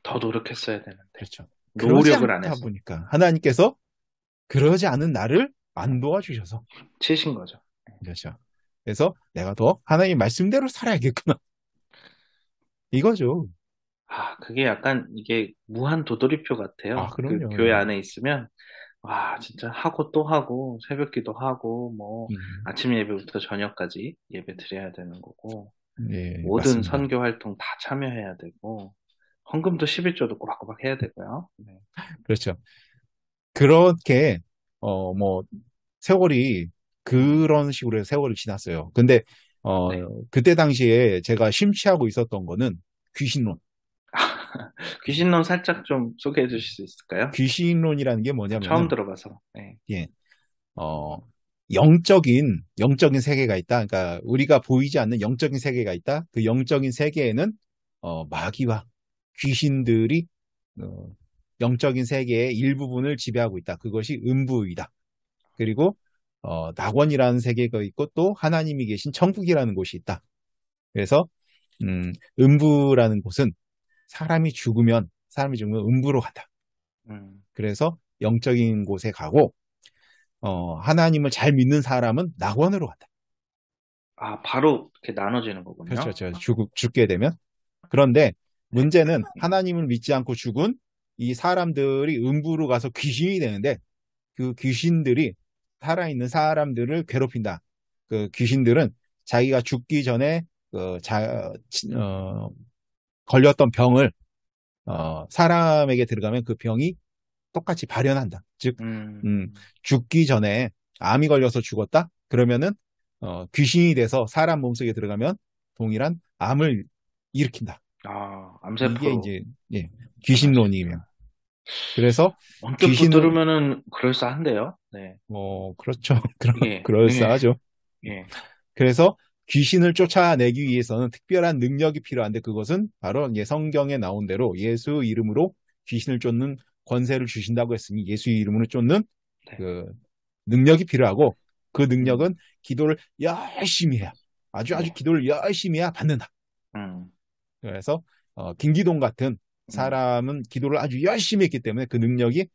더 노력했어야 되는데. 그렇죠. 그러지 노력을 안 않다 해서. 보니까 하나님께서 그러지 않은 나를 안 도와주셔서. 치신 거죠. 그렇죠. 그래서 내가 더 하나님 말씀대로 살아야겠구나. 이거죠. 그게 약간 이게 무한 도돌이표 같아요. 그 그럼요. 교회 예. 안에 있으면 와, 진짜 하고 또 하고, 새벽기도 하고, 뭐, 음, 아침 예배부터 저녁까지 예배 드려야 되는 거고, 예, 모든 맞습니다. 선교 활동 다 참여해야 되고, 헌금도 11조도 꼬박꼬박 해야 되고요. 네. 그렇죠. 그렇게, 뭐, 세월이 음, 그런 식으로 해서 세월이 지났어요. 근데, 어, 네. 그때 당시에 제가 심취하고 있었던 거는 귀신론. 귀신론 살짝 좀 소개해 주실 수 있을까요? 귀신론이라는 게 처음 뭐냐면은, 들어봐서. 네. 예, 어, 영적인 세계가 있다. 그러니까 우리가 보이지 않는 영적인 세계가 있다. 그 영적인 세계에는 마귀와 귀신들이 어, 영적인 세계의 일부분을 지배하고 있다. 그것이 음부이다. 그리고 낙원이라는 세계가 있고 또 하나님이 계신 천국이라는 곳이 있다. 그래서 음부라는 곳은 사람이 죽으면 음부로 간다. 음. 그래서 영적인 곳에 가고 하나님을 잘 믿는 사람은 낙원으로 간다. 아, 바로 이렇게 나눠지는 그렇죠. 거군요. 죽게 되면. 그런데 문제는 음, 하나님을 믿지 않고 죽은 이 사람들이 음부로 가서 귀신이 되는데 그 귀신들이 살아있는 사람들을 괴롭힌다. 그 귀신들은 자기가 죽기 전에 걸렸던 병을 사람에게 들어가면 그 병이 똑같이 발현한다. 즉, 음, 음, 죽기 전에 암이 걸려서 죽었다? 그러면은 귀신이 돼서 사람 몸속에 들어가면 동일한 암을 일으킨다. 아, 이게 암세포로 이제 예, 귀신론이에요. 변화시킨다. 그래서 언뜻 귀신은 들으면은 그럴싸한데요. 네. 그렇죠. 예, 예, 그럴싸하죠. 예. 그래서 귀신을 쫓아내기 위해서는 특별한 능력이 필요한데 그것은 바로 이제 성경에 나온 대로 예수 이름으로 귀신을 쫓는 권세를 주신다고 했으니 예수 이름으로 쫓는 네. 그 능력이 필요하고 그 음, 능력은 기도를 열심히 해야 아주 네. 기도를 열심히 해야 받는다. 음, 그래서 김기동 같은 음, 사람은 기도를 아주 열심히 했기 때문에 그 능력이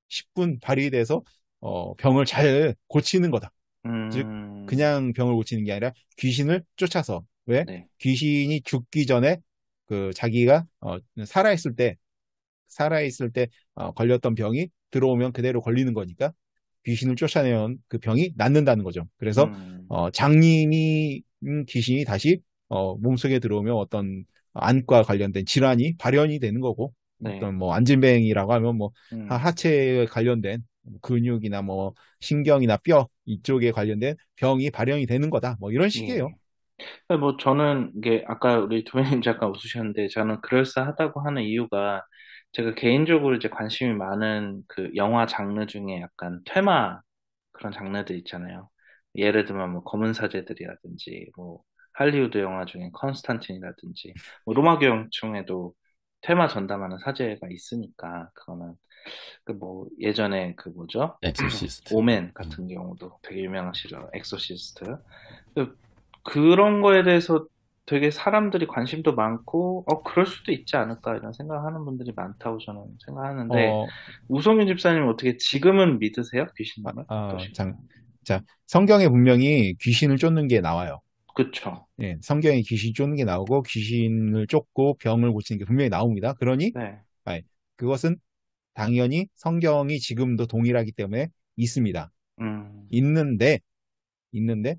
10분 발휘돼서 병을 잘 고치는 거다. 즉 음, 그냥 병을 고치는 게 아니라 귀신을 쫓아서 왜 네. 귀신이 죽기 전에 그 자기가 살아있을 때 걸렸던 병이 들어오면 그대로 걸리는 거니까 귀신을 쫓아내면 그 병이 낫는다는 거죠. 그래서 음, 장님이 귀신이 다시 몸속에 들어오면 어떤 안과 관련된 질환이 발현이 되는 거고 네. 어떤 뭐 안진뱅이라고 하면 뭐 음, 하체에 관련된 근육이나 뭐 신경이나 뼈 이쪽에 관련된 병이 발현이 되는 거다. 뭐 이런 식이에요. 예. 뭐 저는 이게 아까 우리 도현님 잠깐 웃으셨는데 저는 그럴싸하다고 하는 이유가 제가 개인적으로 이제 관심이 많은 그 영화 장르 중에 약간 테마 그런 장르들 있잖아요. 예를 들면 뭐 검은 사제들이라든지 뭐 할리우드 영화 중에 컨스탄틴이라든지 뭐 로마 교형중에도 테마 전담하는 사제가 있으니까 그거는 그 뭐 예전에 그 뭐죠? 엑소시스트. 오멘 음. 같은 경우도 되게 유명하시죠. 엑소시스트. 그- 그런 거에 대해서 되게 사람들이 관심도 많고, 그럴 수도 있지 않을까 이런 생각하는 분들이 많다고 저는 생각하는데, 어, 우성윤 집사님 어떻게 지금은 믿으세요? 귀신님은? 아, 어떠신가요? 자, 성경에 분명히 귀신을 쫓는 게 나와요. 그쵸. 예, 성경에 귀신 쫓는 게 나오고 귀신을 쫓고 병을 고치는 게 분명히 나옵니다. 그러니 네. 아이, 그것은 당연히 성경이 지금도 동일하기 때문에 있습니다. 음, 있는데 있는데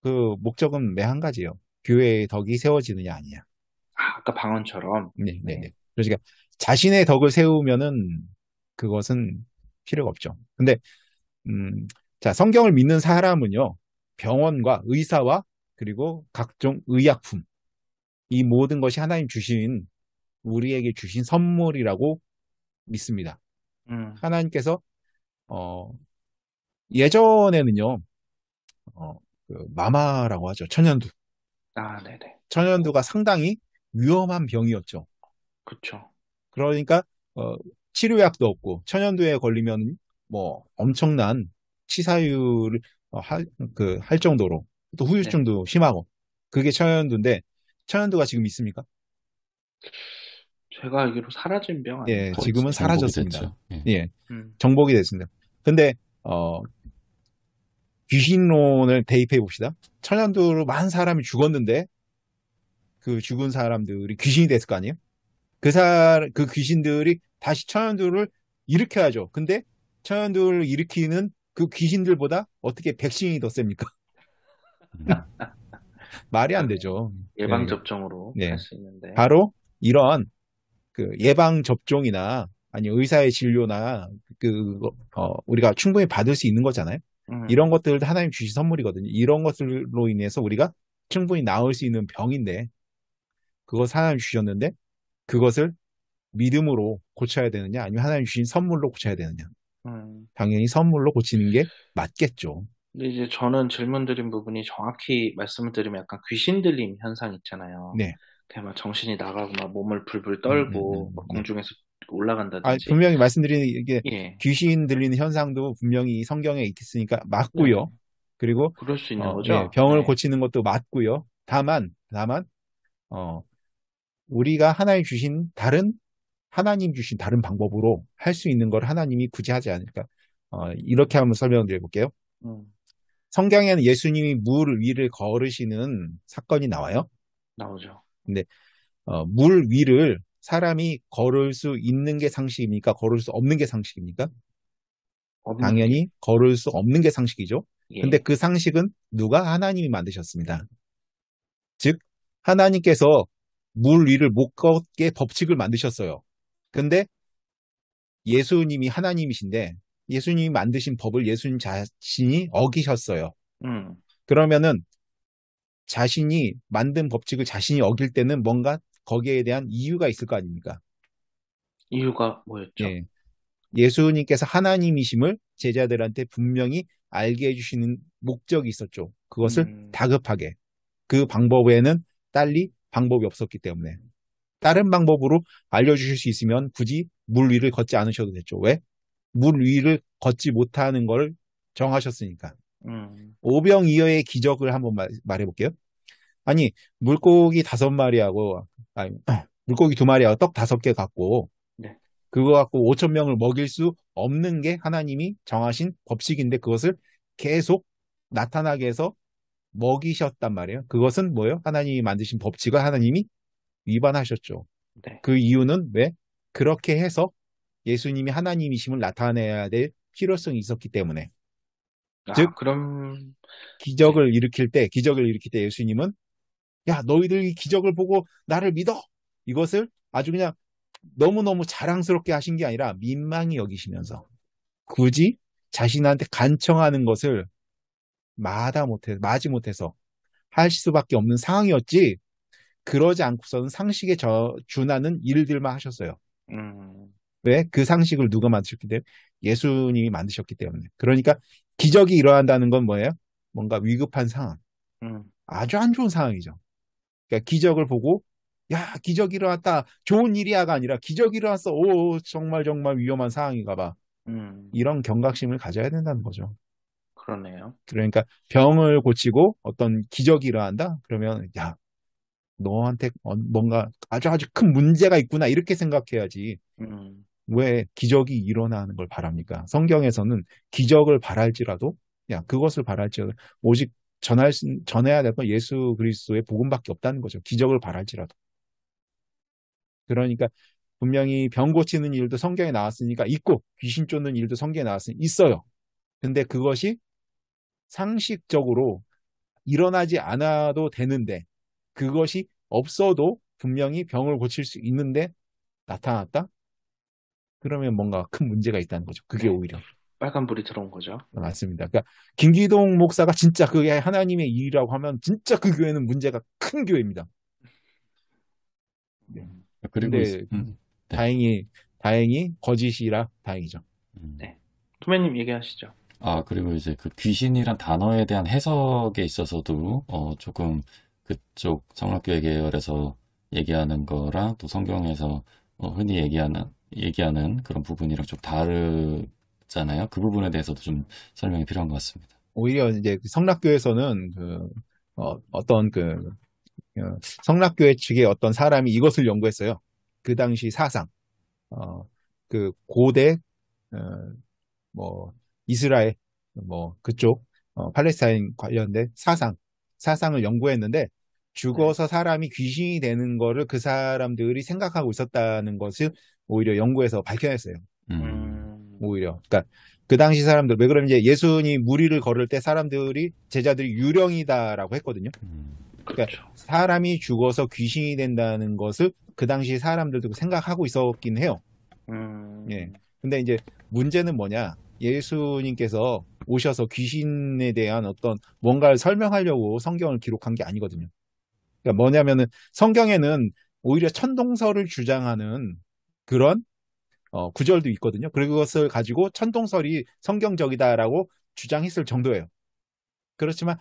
그 목적은 매 한 가지예요. 교회의 덕이 세워지느냐 아니냐. 아까 방언처럼. 네, 네, 네. 네. 그러니까 자신의 덕을 세우면은 그것은 필요가 없죠. 근데 음, 자, 성경을 믿는 사람은요. 병원과 의사와 그리고 각종 의약품 이 모든 것이 하나님 주신 우리에게 주신 선물이라고 믿습니다. 음, 하나님께서 어, 예전에는요, 어, 마마라고 하죠. 천연두. 아, 네네. 천연두가 상당히 위험한 병이었죠. 그쵸. 그러니까 어, 치료약도 없고 천연두에 걸리면 뭐 엄청난 치사율을 할 정도로 또 네. 후유증도 심하고 그게 천연두인데 천연두가 지금 있습니까? 제가 알기로 사라진 병 예, 아닌가요? 지금은 정복이 사라졌습니다. 됐죠. 예. 예, 음, 정복이 됐습니다. 근데 귀신론을 대입해 봅시다. 천연두로 많은 사람이 죽었는데 그 죽은 사람들이 귀신이 됐을 거 아니에요? 그 귀신들이 다시 천연두를 일으켜야죠. 근데 천연두를 일으키는 그 귀신들보다 어떻게 백신이 더 셉니까? 음, 말이 안 그러네요. 되죠. 네, 예방접종으로 할 네. 수 있는데. 바로 이런 그 예방 접종이나 아니 의사의 진료나 우리가 충분히 받을 수 있는 거잖아요. 이런 음, 것들도 하나님 주신 선물이거든요. 이런 것들로 인해서 우리가 충분히 나을 수 있는 병인데 그것 하나님 주셨는데 그것을 믿음으로 고쳐야 되느냐 아니면 하나님 주신 선물로 고쳐야 되느냐. 음. 당연히 선물로 고치는 게 맞겠죠. 근데 이제 저는 질문 드린 부분이 정확히 말씀을 드리면 약간 귀신 들림 현상 있잖아요. 네. 그냥 막 정신이 나가고 막 몸을 불불 떨고 막 네. 공중에서 올라간다든지. 분명히 말씀드리는 이게 예. 귀신 들리는 현상도 분명히 성경에 있으니까 네. 맞고요. 그리고 그럴 수 있는 예, 거죠? 병을 네. 고치는 것도 맞고요. 다만 어, 우리가 하나님 주신 다른 방법으로 할 수 있는 걸 하나님이 굳이 하지 않을까. 이렇게 한번 설명드려 볼게요. 음, 성경에는 예수님이 물 위를 걸으시는 사건이 나와요. 나오죠. 근데 물 위를 사람이 걸을 수 있는 게 상식입니까? 걸을 수 없는 게 상식입니까? 없는 게. 당연히 걸을 수 없는 게 상식이죠. 근데 예. 그 상식은 누가 하나님이 만드셨습니다. 즉, 하나님께서 물 위를 못 걷게 법칙을 만드셨어요. 근데 예수님이 하나님이신데 예수님이 만드신 법을 예수님 자신이 어기셨어요. 음, 그러면은 자신이 만든 법칙을 자신이 어길 때는 뭔가 거기에 대한 이유가 있을 거 아닙니까? 이유가 뭐였죠? 예. 예수님께서 하나님이심을 제자들한테 분명히 알게 해주시는 목적이 있었죠. 그것을 음, 다급하게. 그 방법에는 딸리 방법이 없었기 때문에. 다른 방법으로 알려주실 수 있으면 굳이 물 위를 걷지 않으셔도 됐죠. 왜? 물 위를 걷지 못하는 걸 정하셨으니까. 음, 오병이어의 기적을 한번 말해볼게요. 아니, 물고기 5마리하고, 아니, 물고기 2마리하고 떡 5개 갖고, 네. 그거 갖고 5천 명을 먹일 수 없는 게 하나님이 정하신 법칙인데 그것을 계속 나타나게 해서 먹이셨단 말이에요. 그것은 뭐예요? 하나님이 만드신 법칙을 하나님이 위반하셨죠. 네. 그 이유는 왜? 그렇게 해서 예수님이 하나님이심을 나타내야 될 필요성이 있었기 때문에. 즉, 아, 그럼, 네. 기적을 일으킬 때 예수님은 야, 너희들이 기적을 보고 나를 믿어! 이것을 아주 그냥 너무너무 자랑스럽게 하신 게 아니라 민망히 여기시면서 굳이 자신한테 간청하는 것을 마지 못해서 할 수밖에 없는 상황이었지, 그러지 않고서는 상식에 준하는 일들만 하셨어요. 음, 왜? 그 상식을 누가 만드셨기 때문에? 예수님이 만드셨기 때문에. 그러니까 기적이 일어난다는 건 뭐예요? 뭔가 위급한 상황. 음, 아주 안 좋은 상황이죠. 그러니까 기적을 보고 야, 기적이 일어났다. 좋은 일이야가 아니라 기적이 일어났어. 오, 정말 정말 위험한 상황인가 봐. 이런 경각심을 가져야 된다는 거죠. 그러네요. 그러니까 병을 고치고 어떤 기적이 일어난다? 그러면 야, 너한테 뭔가 아주 큰 문제가 있구나. 이렇게 생각해야지. 음, 왜 기적이 일어나는 걸 바랍니까? 성경에서는 기적을 바랄지라도 야, 그것을 바랄지라도 오직 전해야 될 건 예수 그리스도의 복음밖에 없다는 거죠. 기적을 바랄지라도. 그러니까 분명히 병 고치는 일도 성경에 나왔으니까 있고 귀신 쫓는 일도 성경에 나왔으니 있어요. 근데 그것이 상식적으로 일어나지 않아도 되는데 그것이 없어도 분명히 병을 고칠 수 있는데 나타났다? 그러면 뭔가 큰 문제가 있다는 거죠. 그게 네. 오히려 빨간불이 들어온 거죠. 맞습니다. 그러니까 김기동 목사가 진짜 그게 하나님의 일이라고 하면 진짜 그 교회는 문제가 큰 교회입니다. 네. 음, 그리고, 근데 네. 다행히 거짓이라 다행이죠. 음. 네. 투매님 얘기하시죠. 그리고 이제 그 귀신이란 단어에 대한 해석에 있어서도, 조금 그쪽 성락교회 계열에서 얘기하는 거랑 또 성경에서 흔히 얘기하는 그런 부분이랑 좀 다르잖아요. 그 부분에 대해서도 좀 설명이 필요한 것 같습니다. 오히려 이제 그 성락교에서는 어떤 성락교회 측의 어떤 사람이 이것을 연구했어요. 그 당시 사상, 그 고대 어, 뭐 이스라엘 뭐 그쪽 팔레스타인 관련된 사상을 연구했는데 네. 죽어서 사람이 귀신이 되는 거를 그 사람들이 생각하고 있었다는 것을 오히려 연구해서 밝혀냈어요. 음, 오히려 그러니까 그 당시 사람들, 왜 그러면 이제 예수님 무리를 걸을 때 제자들이 유령이다라고 했거든요. 그러니까 그렇죠. 사람이 죽어서 귀신이 된다는 것을 그 당시 사람들도 생각하고 있었긴 해요. 예. 음, 근데 이제 문제는 뭐냐? 예수님께서 오셔서 귀신에 대한 어떤 뭔가를 설명하려고 성경을 기록한 게 아니거든요. 그러니까 뭐냐면은 성경에는 오히려 천동설을 주장하는 그런 구절도 있거든요. 그것을 가지고 천동설이 성경적이다라고 주장했을 정도예요. 그렇지만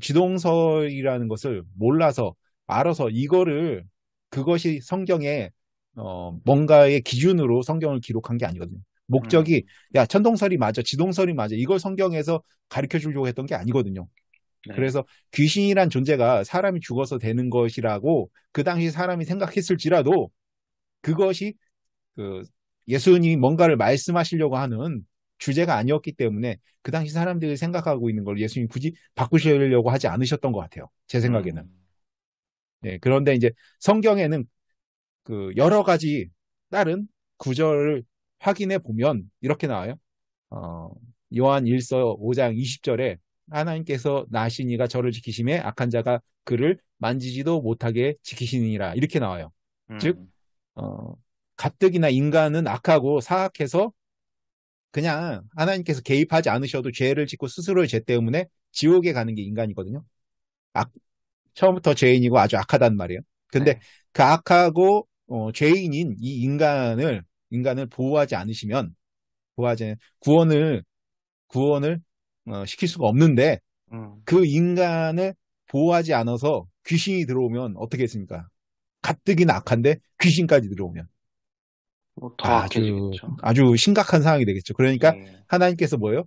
지동설이라는 것을 몰라서 알아서 그것이 성경의 뭔가의 기준으로 성경을 기록한 게 아니거든요. 목적이 음, 야 천동설이 맞아, 지동설이 맞아 이걸 성경에서 가르쳐 주려고 했던 게 아니거든요. 네. 그래서 귀신이란 존재가 사람이 죽어서 되는 것이라고 그 당시 사람이 생각했을지라도 그것이 그 예수님이 뭔가를 말씀하시려고 하는 주제가 아니었기 때문에 그 당시 사람들이 생각하고 있는 걸 예수님이 굳이 바꾸시려고 하지 않으셨던 것 같아요. 제 생각에는. 음, 네, 그런데 이제 성경에는 여러 가지 다른 구절을 확인해 보면 이렇게 나와요. 어, 요한 1서 5장 20절에 하나님께서 나시니가 저를 지키심에 악한 자가 그를 만지지도 못하게 지키시니라 이렇게 나와요. 즉 음, 어, 가뜩이나 인간은 악하고 사악해서 그냥 하나님께서 개입하지 않으셔도 죄를 짓고 스스로의 죄 때문에 지옥에 가는 게 인간이거든요. 악, 처음부터 죄인이고 아주 악하단 말이에요. 근데 네. 그 악하고 죄인인 이 인간을 보호하지 않으시면 구원을 시킬 수가 없는데 음, 그 인간을 보호하지 않아서 귀신이 들어오면 어떻게 했습니까? 가뜩이나 악한데 귀신까지 들어오면 뭐더 아주 악해지겠죠. 아주 심각한 상황이 되겠죠. 그러니까 예. 하나님께서 뭐예요?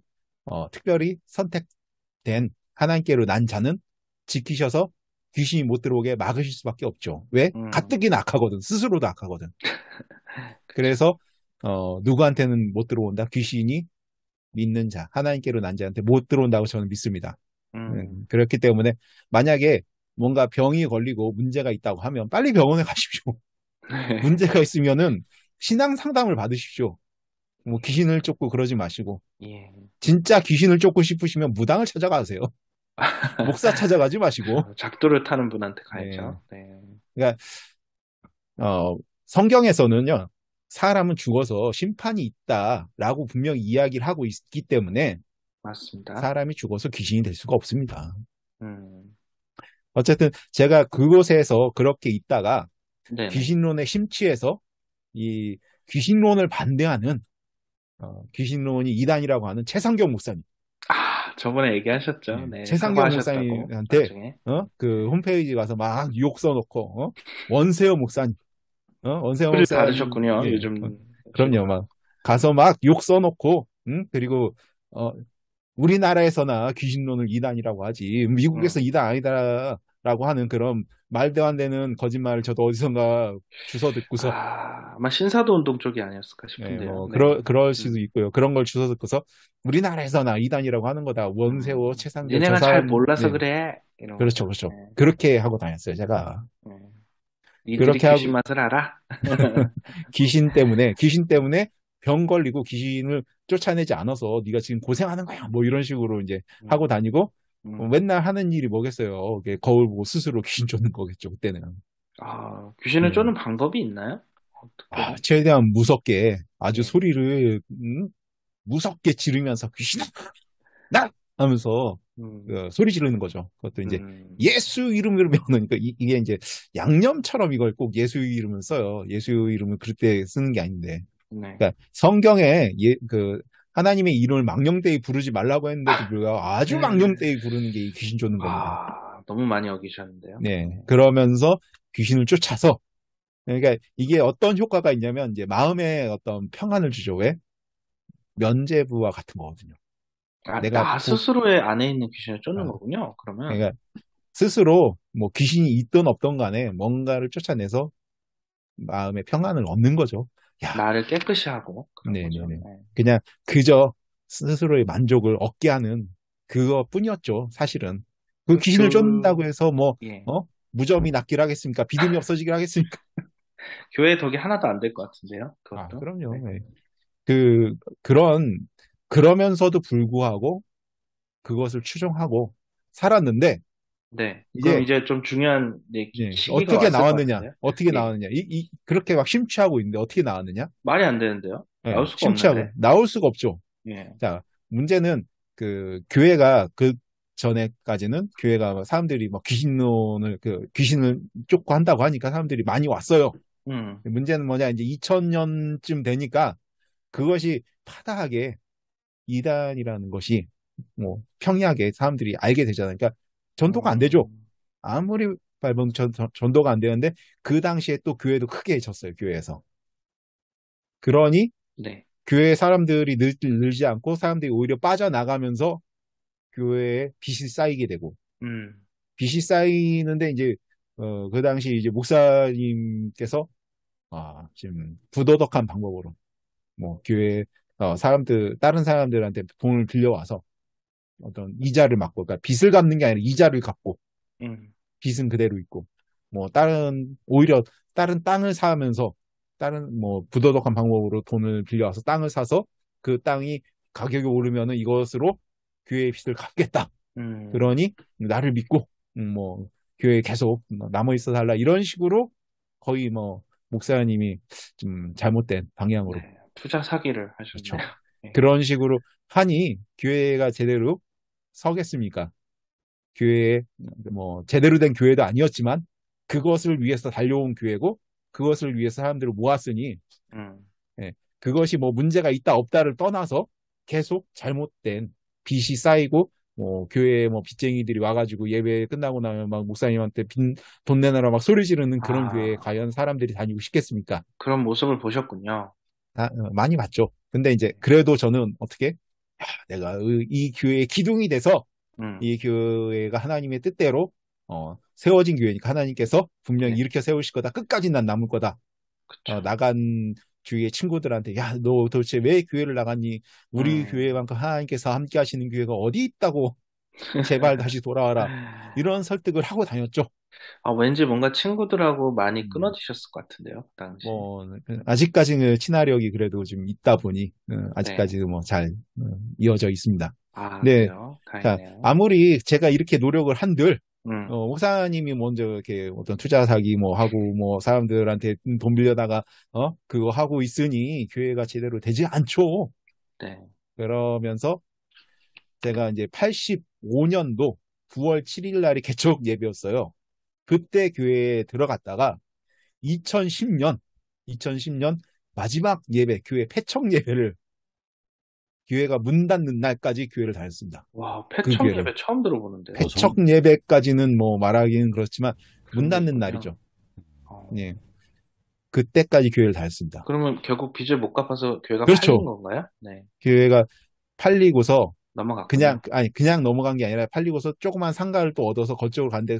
특별히 선택된 하나님께로 난 자는 지키셔서 귀신이 못 들어오게 막으실 수밖에 없죠. 왜? 음, 가뜩이나 악하거든. 스스로도 악하거든. 그쵸. 그래서 누구한테는 못 들어온다. 귀신이 믿는 자, 하나님께로 난 자한테 못 들어온다고 저는 믿습니다. 음, 그렇기 때문에 만약에 뭔가 병이 걸리고 문제가 있다고 하면 빨리 병원에 가십시오. 문제가 있으면은 신앙 상담을 받으십시오. 뭐 귀신을 쫓고 그러지 마시고 예. 진짜 귀신을 쫓고 싶으시면 무당을 찾아가세요. 목사 찾아가지 마시고. 작두를 타는 분한테 네. 가야죠. 네. 그러니까 성경에서는요. 사람은 죽어서 심판이 있다라고 분명히 이야기를 하고 있기 때문에 맞습니다. 사람이 죽어서 귀신이 될 수가 없습니다. 음, 어쨌든 제가 그곳에서 그렇게 있다가 네네. 귀신론에 심취해서 이 귀신론을 반대하는 귀신론이 이단이라고 하는 최상경 목사님, 저번에 얘기하셨죠. 예, 네, 최상경 사과하셨다고, 목사님한테 나중에. 그 홈페이지 가서 막 욕 써놓고 원세호 목사님, 원세호 표를 목사님, 다르셨군요, 예, 요즘 그럼요, 친구랑. 막 가서 막 욕 써놓고, 그리고 우리나라에서나 귀신론을 이단이라고 하지 미국에서 음. 이단 아니다라고 하는 그런 말도 안 되는 거짓말을 저도 어디선가 주워 듣고서 아마 신사도 운동 쪽이 아니었을까 예, 싶은데요. 뭐 네. 그럴 수도 음, 있고요. 그런 걸 주워 듣고서 우리나라에서나 이단이라고 하는 거다. 원세호, 최상교 저 니네가 잘 사람 몰라서 예, 그래. 그렇죠, 이러면서. 그렇죠. 네. 그렇게 하고 다녔어요. 제가 네. 니들이 그렇게 귀신 하고 맛을 알아? 귀신 때문에 병 걸리고 귀신을 쫓아내지 않아서 네가 지금 고생하는 거야. 뭐 이런 식으로 이제 하고 음, 다니고 음. 맨날 하는 일이 뭐겠어요. 이게 거울 보고 스스로 귀신 쫓는 거겠죠. 그때는. 귀신을 예. 쫓는 방법이 있나요? 특별히? 최대한 무섭게 아주 예. 소리를 무섭게 지르면서 귀신아 나 하면서 음, 소리 지르는 거죠. 그것도 이제 음, 예수 이름으로 명하니까 이게 이제 양념처럼 이걸 꼭 예수 이름을 써요. 예수 이름을 그렇게 쓰는 게 아닌데. 네. 그러니까 성경에 하나님의 이름을 망령되이 부르지 말라고 했는데도 불구하고 아주 망령되이 부르는 게 이 귀신 쫓는 겁니다. 너무 많이 어기셨는데요. 네. 그러면서 귀신을 쫓아서 그러니까 이게 어떤 효과가 있냐면 이제 마음에 어떤 평안을 주죠. 왜? 면죄부와 같은 거거든요. 내가 나 스스로의 안에 있는 귀신을 쫓는 아, 거군요. 그러면, 그러니까 스스로 뭐 귀신이 있든 없든 간에 뭔가를 쫓아내서 마음의 평안을 얻는 거죠. 야, 나를 깨끗이 하고, 그런 거죠. 네네네. 네. 그냥 그저 스스로의 만족을 얻게 하는 그것뿐이었죠, 사실은. 그 그 귀신을 쫓는다고 해서 뭐, 예. 무좀이 낫길 하겠습니까? 믿음이 없어지길 하겠습니까? 교회 덕이 하나도 안 될 것 같은데요. 아, 그것도. 그럼요. 네. 예. 그런, 그러면서도 불구하고 그것을 추종하고 살았는데 네. 그럼 이제 이제 좀 중요한 네, 예, 시기가 어떻게 왔을 것 나왔느냐? 같은데요. 어떻게 예. 나왔느냐? 그렇게 막 심취하고 있는데 어떻게 나왔느냐? 말이 안 되는데요. 나올 예, 수가 심취하고 없는데. 나올 수가 없죠. 예. 자, 문제는 그 교회가 그 전에까지는 교회가 사람들이 막 귀신을 쫓고 한다고 하니까 사람들이 많이 왔어요. 음. 문제는 뭐냐? 이제 2000년쯤 되니까 그것이 파다하게 이단이라는 것이 뭐 평이하게 사람들이 알게 되잖아요. 그러니까 전도가 안 되죠. 음. 아무리 밟으면 전도가 안 되는데 그 당시에 또 교회도 크게 졌어요. 교회에서. 그러니 네. 교회 사람들이 늘지 않고 사람들이 오히려 빠져나가면서 교회에 빚이 쌓이게 되고 음. 빚이 쌓이는데 이제 그 당시 이제 목사님께서 지금 부도덕한 방법으로 뭐 교회 다른 사람들한테 돈을 빌려와서 어떤 이자를 막고 그러니까 빚을 갚는 게 아니라 이자를 갚고 음. 빚은 그대로 있고 뭐 오히려 다른 땅을 사면서 다른 뭐 부도덕한 방법으로 돈을 빌려와서 땅을 사서 그 땅이 가격이 오르면은 이것으로 교회의 빚을 갚겠다. 음. 그러니 나를 믿고 뭐 교회에 계속 남아 있어 달라 이런 식으로 거의 뭐 목사님이 좀 잘못된 방향으로 네. 투자 사기를 하셨네요. 그렇죠. 예. 그런 식으로 하니 교회가 제대로 서겠습니까? 교회에 뭐 제대로 된 교회도 아니었지만 그것을 위해서 달려온 교회고 그것을 위해서 사람들을 모았으니 음. 예, 그것이 뭐 문제가 있다 없다를 떠나서 계속 잘못된 빚이 쌓이고 뭐 교회에 뭐 빚쟁이들이 와가지고 예배 끝나고 나면 막 목사님한테 돈 내놔라 막 소리 지르는 그런 교회에 아, 과연 사람들이 다니고 싶겠습니까? 그런 모습을 보셨군요. 많이 봤죠. 근데 이제 그래도 저는 어떻게 내가 이 교회의 기둥이 돼서 음. 이 교회가 하나님의 뜻대로 세워진 교회니까 하나님께서 분명히 네. 일으켜 세우실 거다. 끝까지 난 남을 거다. 그쵸. 나간 주위의 친구들한테 야, 너 도대체 왜 교회를 나갔니? 우리 음. 교회만큼 하나님께서 함께 하시는 교회가 어디 있다고 제발 다시 돌아와라. 이런 설득을 하고 다녔죠. 아, 왠지 뭔가 친구들하고 많이 음, 끊어지셨을 것 같은데요, 그 당시. 뭐 아직까지는 친화력이 그래도 좀 있다 보니 네. 아직까지도 뭐 잘 이어져 있습니다. 아, 네, 그래요? 자 다행이네요. 아무리 제가 이렇게 노력을 한들 음. 목사님이 먼저 이렇게 어떤 투자 사기 뭐 하고 뭐 사람들한테 돈 빌려다가 그거 하고 있으니 교회가 제대로 되지 않죠. 네. 그러면서 제가 이제 85년도 9월 7일 날이 개척 예배였어요. 그때 교회에 들어갔다가 2010년 마지막 예배, 교회 폐청 예배를 교회가 문 닫는 날까지 교회를 다녔습니다. 와, 그 패청 교회를. 예배 처음 들어보는데요. 폐청 예배까지는 뭐 말하기는 그렇지만 문 그런 게 닫는 있군요. 날이죠. 어. 예. 그때까지 교회를 다녔습니다. 그러면 결국 빚을 못 갚아서 교회가 팔린 그렇죠. 건가요? 네. 교회가 팔리고서 넘어갔군요. 그냥 넘어간 게 아니라 팔리고서 조그만 상가를 또 얻어서 그쪽으로 갔는데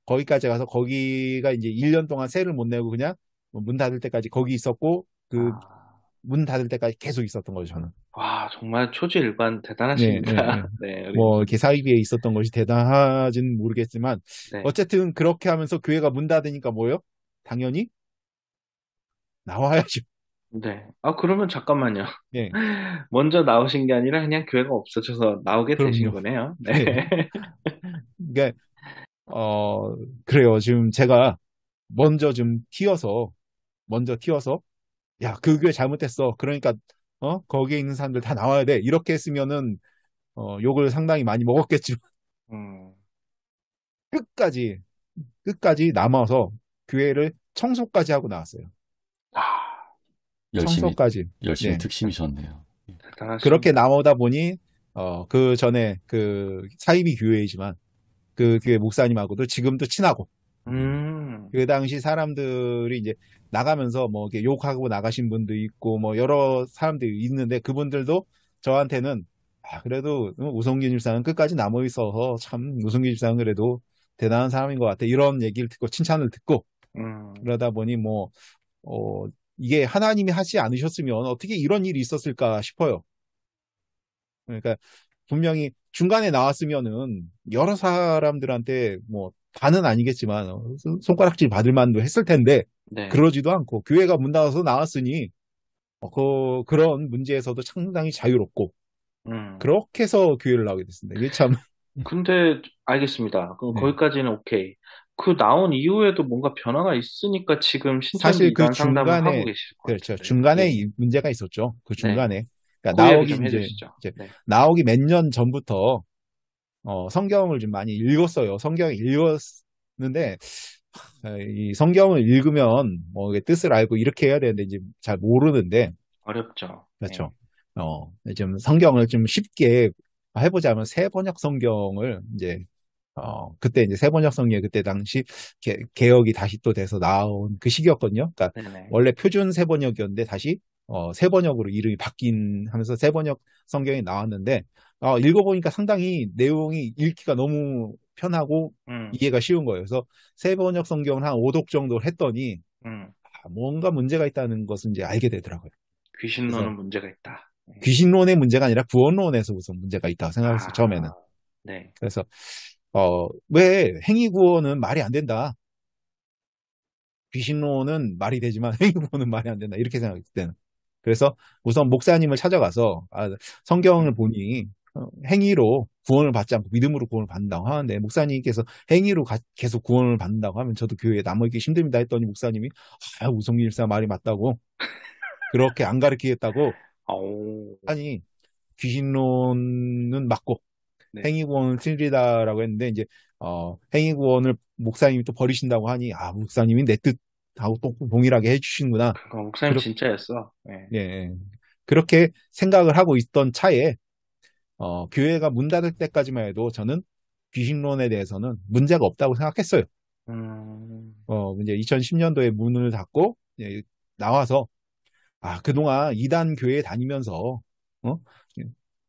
거기까지 가서 거기가 이제 1년 동안 세를 못 내고 그냥 문 닫을 때까지 거기 있었고 그 아, 문 닫을 때까지 계속 있었던 거죠, 저는. 와, 정말 초지일관 네, 네, 네. 대단하십니다. 네, 우리 뭐 목사님. 이렇게 사이비에 있었던 것이 대단하진 모르겠지만 네. 어쨌든 그렇게 하면서 교회가 문 닫으니까 뭐예요? 당연히 나와야죠. 네. 아, 그러면 잠깐만요. 네, 먼저 나오신 게 아니라 그냥 교회가 없어져서 나오게 되신 그럼요. 거네요. 네. 네. 그러니까 그래요. 지금 제가 먼저 튀어서 야, 그 교회 잘못했어. 그러니까 거기에 있는 사람들 다 나와야 돼. 이렇게 했으면은 욕을 상당히 많이 먹었겠지만 음. 끝까지 끝까지 남아서 교회를 청소까지 하고 나왔어요. 아, 열심히, 청소까지. 열심히 네. 특심이셨네요. 그렇게 대단하십니다. 나오다 보니 그 전에 그 사이비 교회이지만 그 교회 목사님하고도 지금도 친하고 음. 그 당시 사람들이 이제 나가면서 뭐 이렇게 욕하고 나가신 분도 있고 뭐 여러 사람들이 있는데 그분들도 저한테는 그래도 우성균 집사는 끝까지 남아 있어서 참 우성균 집사는 그래도 대단한 사람인 것 같아 이런 얘기를 듣고 칭찬을 듣고 음. 그러다 보니 뭐 이게 하나님이 하지 않으셨으면 어떻게 이런 일이 있었을까 싶어요. 그러니까 분명히 중간에 나왔으면은 여러 사람들한테 뭐 다는 아니겠지만 손가락질 받을 만도 했을 텐데 네. 그러지도 않고 교회가 문 닫아서 나왔으니 그런 문제에서도 상당히 자유롭고 음. 그렇게 해서 교회를 나오게 됐습니다. 이게 참, 근데 알겠습니다. 그럼 네. 거기까지는 오케이. 그 나온 이후에도 뭔가 변화가 있으니까 지금 신천지 사실 그 이단 상담을 하고 중간에, 계실 것 그렇죠. 같은데. 중간에 예. 이 문제가 있었죠. 그 네. 중간에. 그러니까 그 얘기 좀 해주시죠. 이제 네. 나오기 몇 년 전부터, 성경을 좀 많이 읽었어요. 성경을 읽었는데, 이 성경을 읽으면, 뭐, 이게 뜻을 알고 이렇게 해야 되는데, 이제 잘 모르는데, 어렵죠. 예. 그렇죠. 좀 성경을 좀 쉽게 해보자면, 새 번역 성경을 이제 그때 이제 세번역 성경 그때 당시 개혁이 다시 또 돼서 나온 그 시기였거든요. 그러니까 네네. 원래 표준 세번역이었는데 다시 세번역으로 이름이 바뀐 하면서 세번역 성경이 나왔는데 읽어보니까 상당히 내용이 읽기가 너무 편하고 음, 이해가 쉬운 거예요. 그래서 세번역 성경을 한 5독 정도 했더니 음. 뭔가 문제가 있다는 것을 이제 알게 되더라고요. 그래서 귀신론은 문제가 있다. 예. 귀신론의 문제가 아니라 구원론에서 우선 문제가 있다고 생각했어요. 처음에는. 아, 네. 그래서 왜 행위구원은 말이 안 된다. 귀신론은 말이 되지만 행위구원은 말이 안 된다. 이렇게 생각했을 때는. 그래서 우선 목사님을 찾아가서 성경을 음, 보니 행위로 구원을 받지 않고 믿음으로 구원을 받는다고 하는데 목사님께서 행위로 계속 구원을 받는다고 하면 저도 교회에 남아있기 힘듭니다 했더니 목사님이 우성일 일사 말이 맞다고 그렇게 안 가르치겠다고 아오, 아니 귀신론은 맞고 네. 행위구원을 틀리다라고 했는데 이제 행위구원을 목사님이 또 버리신다고 하니 목사님이 내 뜻하고 또 동일하게 해주시는구나. 그거 목사님 그렇게 진짜였어. 예. 예, 그렇게 생각을 하고 있던 차에 교회가 문 닫을 때까지만 해도 저는 귀신론에 대해서는 문제가 없다고 생각했어요. 음, 이제 2010년도에 문을 닫고 나와서 그동안 이단 교회에 다니면서 어?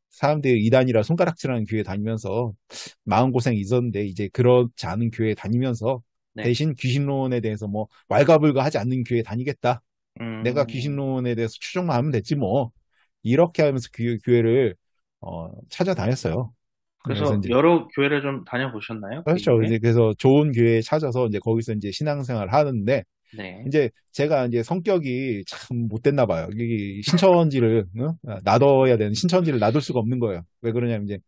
사람들이 이단이라 손가락질하는 교회 다니면서 마음고생이 있었는데 이제 그렇지 않은 교회 다니면서 네. 대신 귀신론에 대해서 뭐 왈가불가하지 않는 교회 다니겠다. 내가 음, 귀신론에 대해서 추정만 하면 됐지 뭐. 이렇게 하면서 교회를 찾아다녔어요. 그래서 그래서 이제 여러 교회를 좀 다녀보셨나요? 그 그렇죠. 이후에? 이제 그래서 좋은 교회 찾아서 이제 거기서 이제 신앙생활을 하는데 네. 이제 제가 이제 성격이 참 못됐나 봐요. 이 신천지를 놔둬야 되는 신천지를 놔둘 수가 없는 거예요. 왜 그러냐면 이제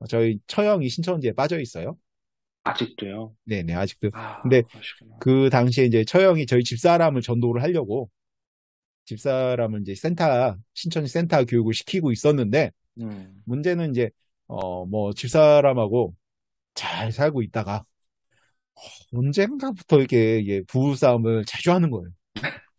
저희 처형이 신천지에 빠져 있어요. 아직도요? 네네 아직도. 아, 근데 그러시구나. 그 당시에 이제 처형이 저희 집사람을 전도를 하려고 집사람을 이제 신천지 센터 교육을 시키고 있었는데 음, 문제는 이제 뭐 집사람하고 잘 살고 있다가 언젠가부터 이게 부부싸움을 자주 하는 거예요.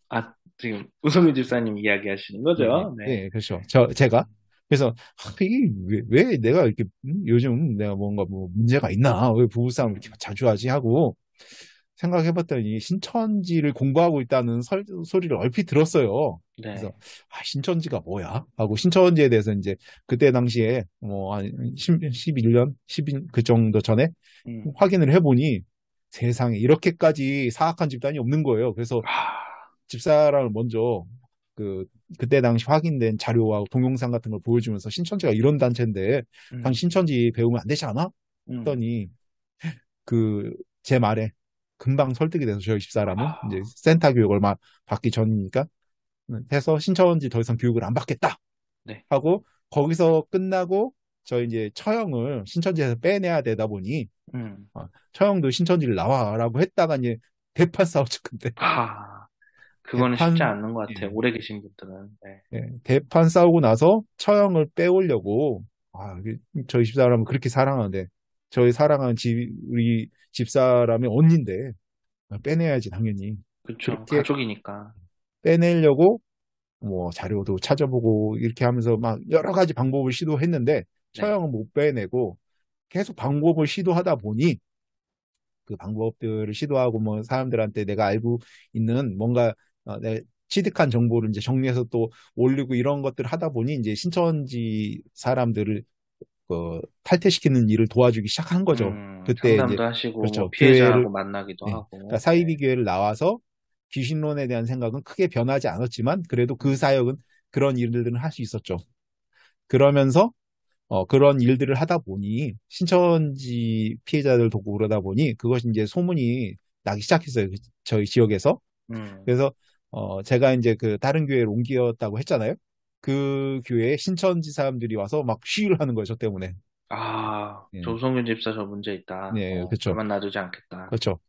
아, 지금 우성민 집사님 이야기 하시는 네네. 거죠? 네. 네, 그렇죠. 제가. 그래서, 이게 왜 내가 이렇게, 요즘 내가 뭔가 뭐 문제가 있나? 왜 부부싸움을 이렇게 음, 자주 하지? 하고 생각해봤더니 신천지를 공부하고 있다는 소리를 얼핏 들었어요. 그래서, 네. 신천지가 뭐야? 하고 신천지에 대해서 이제 그때 당시에 뭐 한 11년? 10일 그 정도 전에 음, 확인을 해보니 세상에 이렇게까지 사악한 집단이 없는 거예요. 그래서 아, 집사람을 먼저 그 그때 당시 확인된 자료와 동영상 같은 걸 보여주면서 신천지가 이런 단체인데 당신 음, 신천지 배우면 안 되지 않아? 음, 했더니 그 제 말에 금방 설득이 돼서 저희 집사람은 이제 아, 센터 교육 얼마 받기 전이니까 해서 신천지 더 이상 교육을 안 받겠다 네. 하고 거기서 끝나고 저희 이제 처형을 신천지에서 빼내야 되다 보니 음, 처형도 신천지를 나와라고 했다가 이제 대판 싸웠죠. 근데 아, 그거는 쉽지 대판 않는 것 같아요. 예. 오래 계신 분들은. 네. 대판 싸우고 나서 처형을 빼오려고 저희 집사람을 그렇게 사랑하는데 저희 사랑하는 우리 집사람의 언니인데 빼내야지 당연히 그렇죠. 그렇게 가족이니까. 빼내려고 뭐 자료도 찾아보고 이렇게 하면서 막 여러 가지 방법을 시도했는데 네. 처형을 못 빼내고 계속 방법을 시도하다 보니 그 방법들을 시도하고 뭐 사람들한테 내가 알고 있는 뭔가 내 취득한 정보를 이제 정리해서 또 올리고 이런 것들을 하다 보니 이제 신천지 사람들을 탈퇴시키는 일을 도와주기 시작한 거죠. 그때 이제 상담도 하시고, 뭐, 그렇죠. 교회를 피해자하고 만나기도 그러니까 하고, 네. 사이비 교회를 나와서 귀신론에 대한 생각은 크게 변하지 않았지만 그래도 그 음, 사역은 그런 일들은 할 수 있었죠. 그러면서 그런 일들을 하다 보니 신천지 피해자들 돕고 그러다 보니 그것이 이제 소문이 나기 시작했어요. 저희 지역에서. 음, 그래서 제가 이제 그 다른 교회를 옮겼다고 했잖아요. 그 교회에 신천지 사람들이 와서 막 시위를 하는 거예요, 저 때문에. 아, 예, 조성균 집사 저 문제 있다. 네, 그렇죠. 가만 놔두지 않겠다. 그렇죠.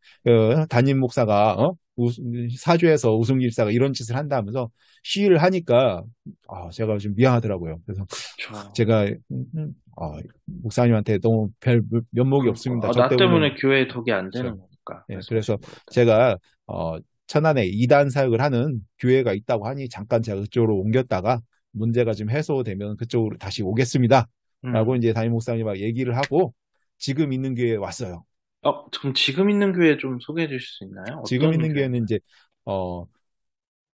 담임 목사가 사주에서 우승 집사가 이런 짓을 한다면서 시위를 하니까 제가 좀 미안하더라고요. 그래서 그쵸. 제가 목사님한테 너무 별 면목이 없습니다. 그러니까. 저 나 때문에 때문에 교회에 덕이 안 되는 그렇죠. 거니까. 예, 그래서 말씀하신 거거든. 제가 천안에 이단 사역을 하는 교회가 있다고 하니 잠깐 제가 그쪽으로 옮겼다가 문제가 좀 해소되면 그쪽으로 다시 오겠습니다. 라고 음. 이제 담임 목사님하고 얘기를 하고 지금 있는 교회에 왔어요. 그럼 지금 있는 교회 좀 소개해 주실 수 있나요? 지금 어떤 있는 교회는 교회인가요? 이제 어,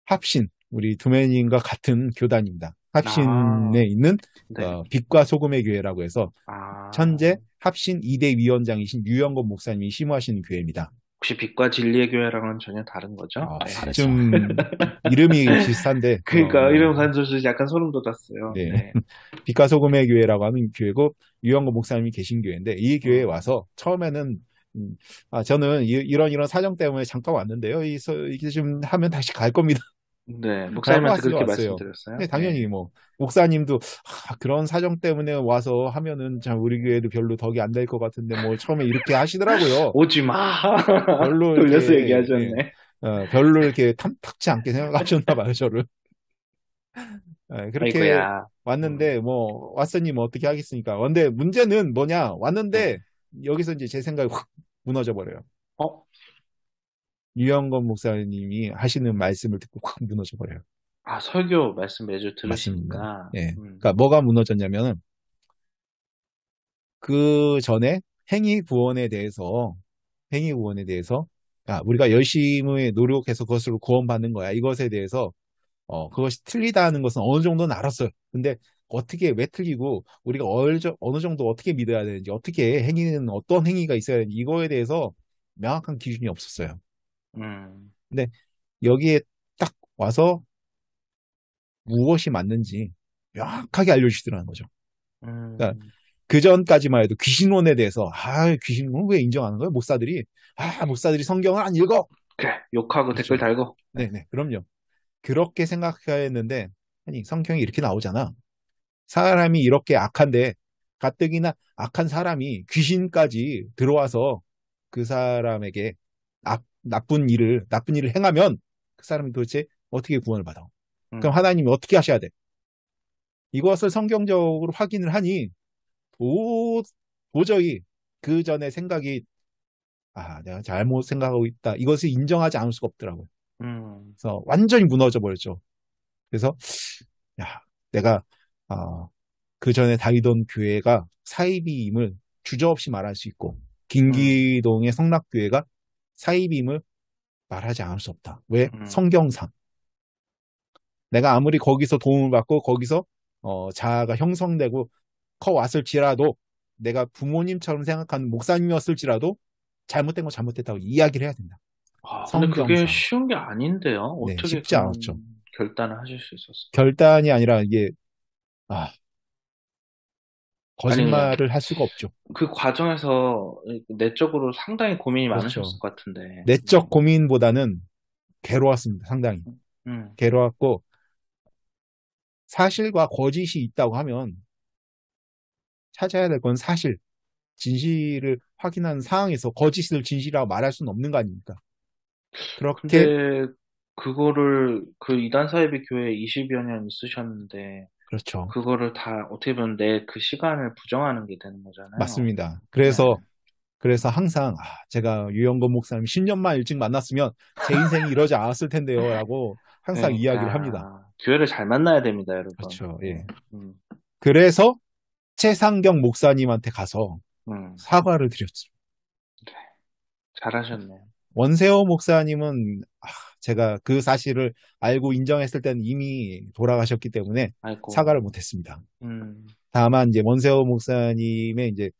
합신 우리 두메님과 같은 교단입니다. 합신에 아, 있는 네. 빛과 소금의 교회라고 해서 아, 현재 합신 2대 위원장이신 유영건 목사님이 심우하시는 교회입니다. 혹시 빛과 진리의 교회랑은 전혀 다른 거죠? 네. 다르죠. 좀 이름이 비슷한데 그러니까 이름 간소서 약간 소름 돋았어요. 네. 네. 빛과 소금의 교회라고 하는 교회고 유영건 목사님이 계신 교회인데 이 교회에 음, 와서 처음에는 저는 이런 사정 때문에 잠깐 왔는데요. 이게 좀 하면 다시 갈 겁니다. 네. 라고 목사님한테 그렇게 왔어요. 말씀드렸어요? 네, 네. 당연히 뭐 목사님도 그런 사정 때문에 와서 하면은 참 우리 교회도 별로 덕이 안 될 것 같은데 뭐 처음에 이렇게 하시더라고요. 오지 마! 별로 돌려서 이렇게 얘기하셨네. 별로 이렇게 탐탁치 않게 생각하셨나 봐요, 저를. 그렇게 아이고야. 왔는데 뭐 왔으니 뭐 어떻게 하겠습니까? 근데 문제는 뭐냐? 네. 왔는데 여기서 이제 제 생각이 확 무너져 버려요. 어? 유영건 목사님이 하시는 말씀을 듣고 확 무너져 버려요. 설교 말씀 매주 맞습니다. 들으시니까. 예. 그러니까 뭐가 무너졌냐면은 그 전에 행위 구원에 대해서 우리가 열심히 노력해서 그것으로 구원받는 거야. 이것에 대해서 그것이 틀리다는 것은 어느 정도는 알았어요. 근데 어떻게, 왜 틀리고, 우리가 어느 정도 어떻게 믿어야 되는지, 어떻게 행위는 어떤 행위가 있어야 되는지, 이거에 대해서 명확한 기준이 없었어요. 음, 근데 여기에 딱 와서 무엇이 맞는지 명확하게 알려주시더라는 거죠. 그러니까 음, 그 전까지만 해도 귀신론에 대해서, 귀신론 왜 인정하는 거예요? 목사들이 성경을 안 읽어! 그래. 욕하고 댓글 그렇죠. 달고. 네. 네네, 그럼요. 그렇게 생각했는데, 아니, 성경이 이렇게 나오잖아. 사람이 이렇게 악한데 가뜩이나 악한 사람이 귀신까지 들어와서 그 사람에게 나쁜 일을 행하면 그 사람이 도대체 어떻게 구원을 받아? 그럼 음, 하나님이 어떻게 하셔야 돼? 이것을 성경적으로 확인을 하니 도, 도저히 그 전에 생각이 내가 잘못 생각하고 있다. 이것을 인정하지 않을 수가 없더라고요. 음, 그래서 완전히 무너져 버렸죠. 그래서 야, 내가 아, 그 전에 다니던 교회가 사이비임을 주저없이 말할 수 있고 음, 김기동의 성락교회가 사이비임을 말하지 않을 수 없다. 왜? 음, 성경상. 내가 아무리 거기서 도움을 받고 거기서 자아가 형성되고 커왔을지라도 내가 부모님처럼 생각하는 목사님이었을지라도 잘못된 건 잘못됐다고 이야기를 해야 된다. 근데 그게 성경상. 쉬운 게 아닌데요. 네, 어떻게 쉽지 그런 않았죠. 결단을 하실 수 있었을까요? 결단이 아니라 이게 아, 아니, 거짓말을 할 수가 없죠. 그 과정에서 내적으로 상당히 고민이 그렇죠. 많으셨을 것 같은데. 내적 고민보다는 괴로웠습니다. 상당히. 음, 괴로웠고 사실과 거짓이 있다고 하면 찾아야 될 건 사실, 진실을 확인하는 상황에서 거짓을 진실이라고 말할 수는 없는 거 아닙니까? 그렇게 근데 그거를 그 이단 사이비 교회 20여 년 있으셨는데 그렇죠. 그거를 다 어떻게 보면 내 그 시간을 부정하는 게 되는 거잖아요. 맞습니다. 네. 그래서 항상 항상 유영건 목사님 10년만 일찍 만났으면 제 인생이 이러지 않았을 텐데요라고 항상 이야기를 합니다. 그러니까 교회를 잘 만나야 됩니다, 여러분. 그렇죠. 네. 예. 음, 그래서 최상경 목사님한테 가서 음, 사과를 드렸죠. 잘하셨네요. 원세호 목사님은 제가 그 사실을 알고 인정했을 때는 이미 돌아가셨기 때문에 아이고, 사과를 못했습니다. 음, 다만 이제 원세호 목사님의 이제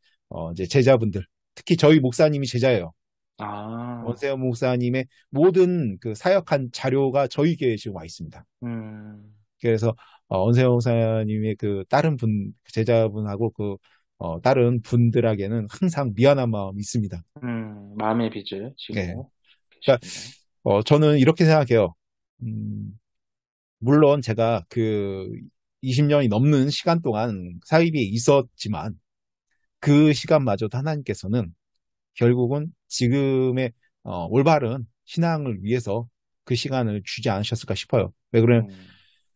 제자분들, 특히 저희 목사님이 제자예요. 아, 원세호 목사님의 모든 그 사역한 자료가 저희 교회에 지금 와 있습니다. 음, 그래서 원세호 목사님의 그 다른 제자분하고 다른 분들에게는 항상 미안한 마음이 있습니다. 마음의 빚을 네. 지고 그러니까 계시군요. 저는 이렇게 생각해요. 음, 물론 제가 20년이 넘는 시간 동안 사이비에 있었지만 그 시간마저도 하나님께서는 결국은 지금의 올바른 신앙을 위해서 그 시간을 주지 않으셨을까 싶어요. 왜 그러면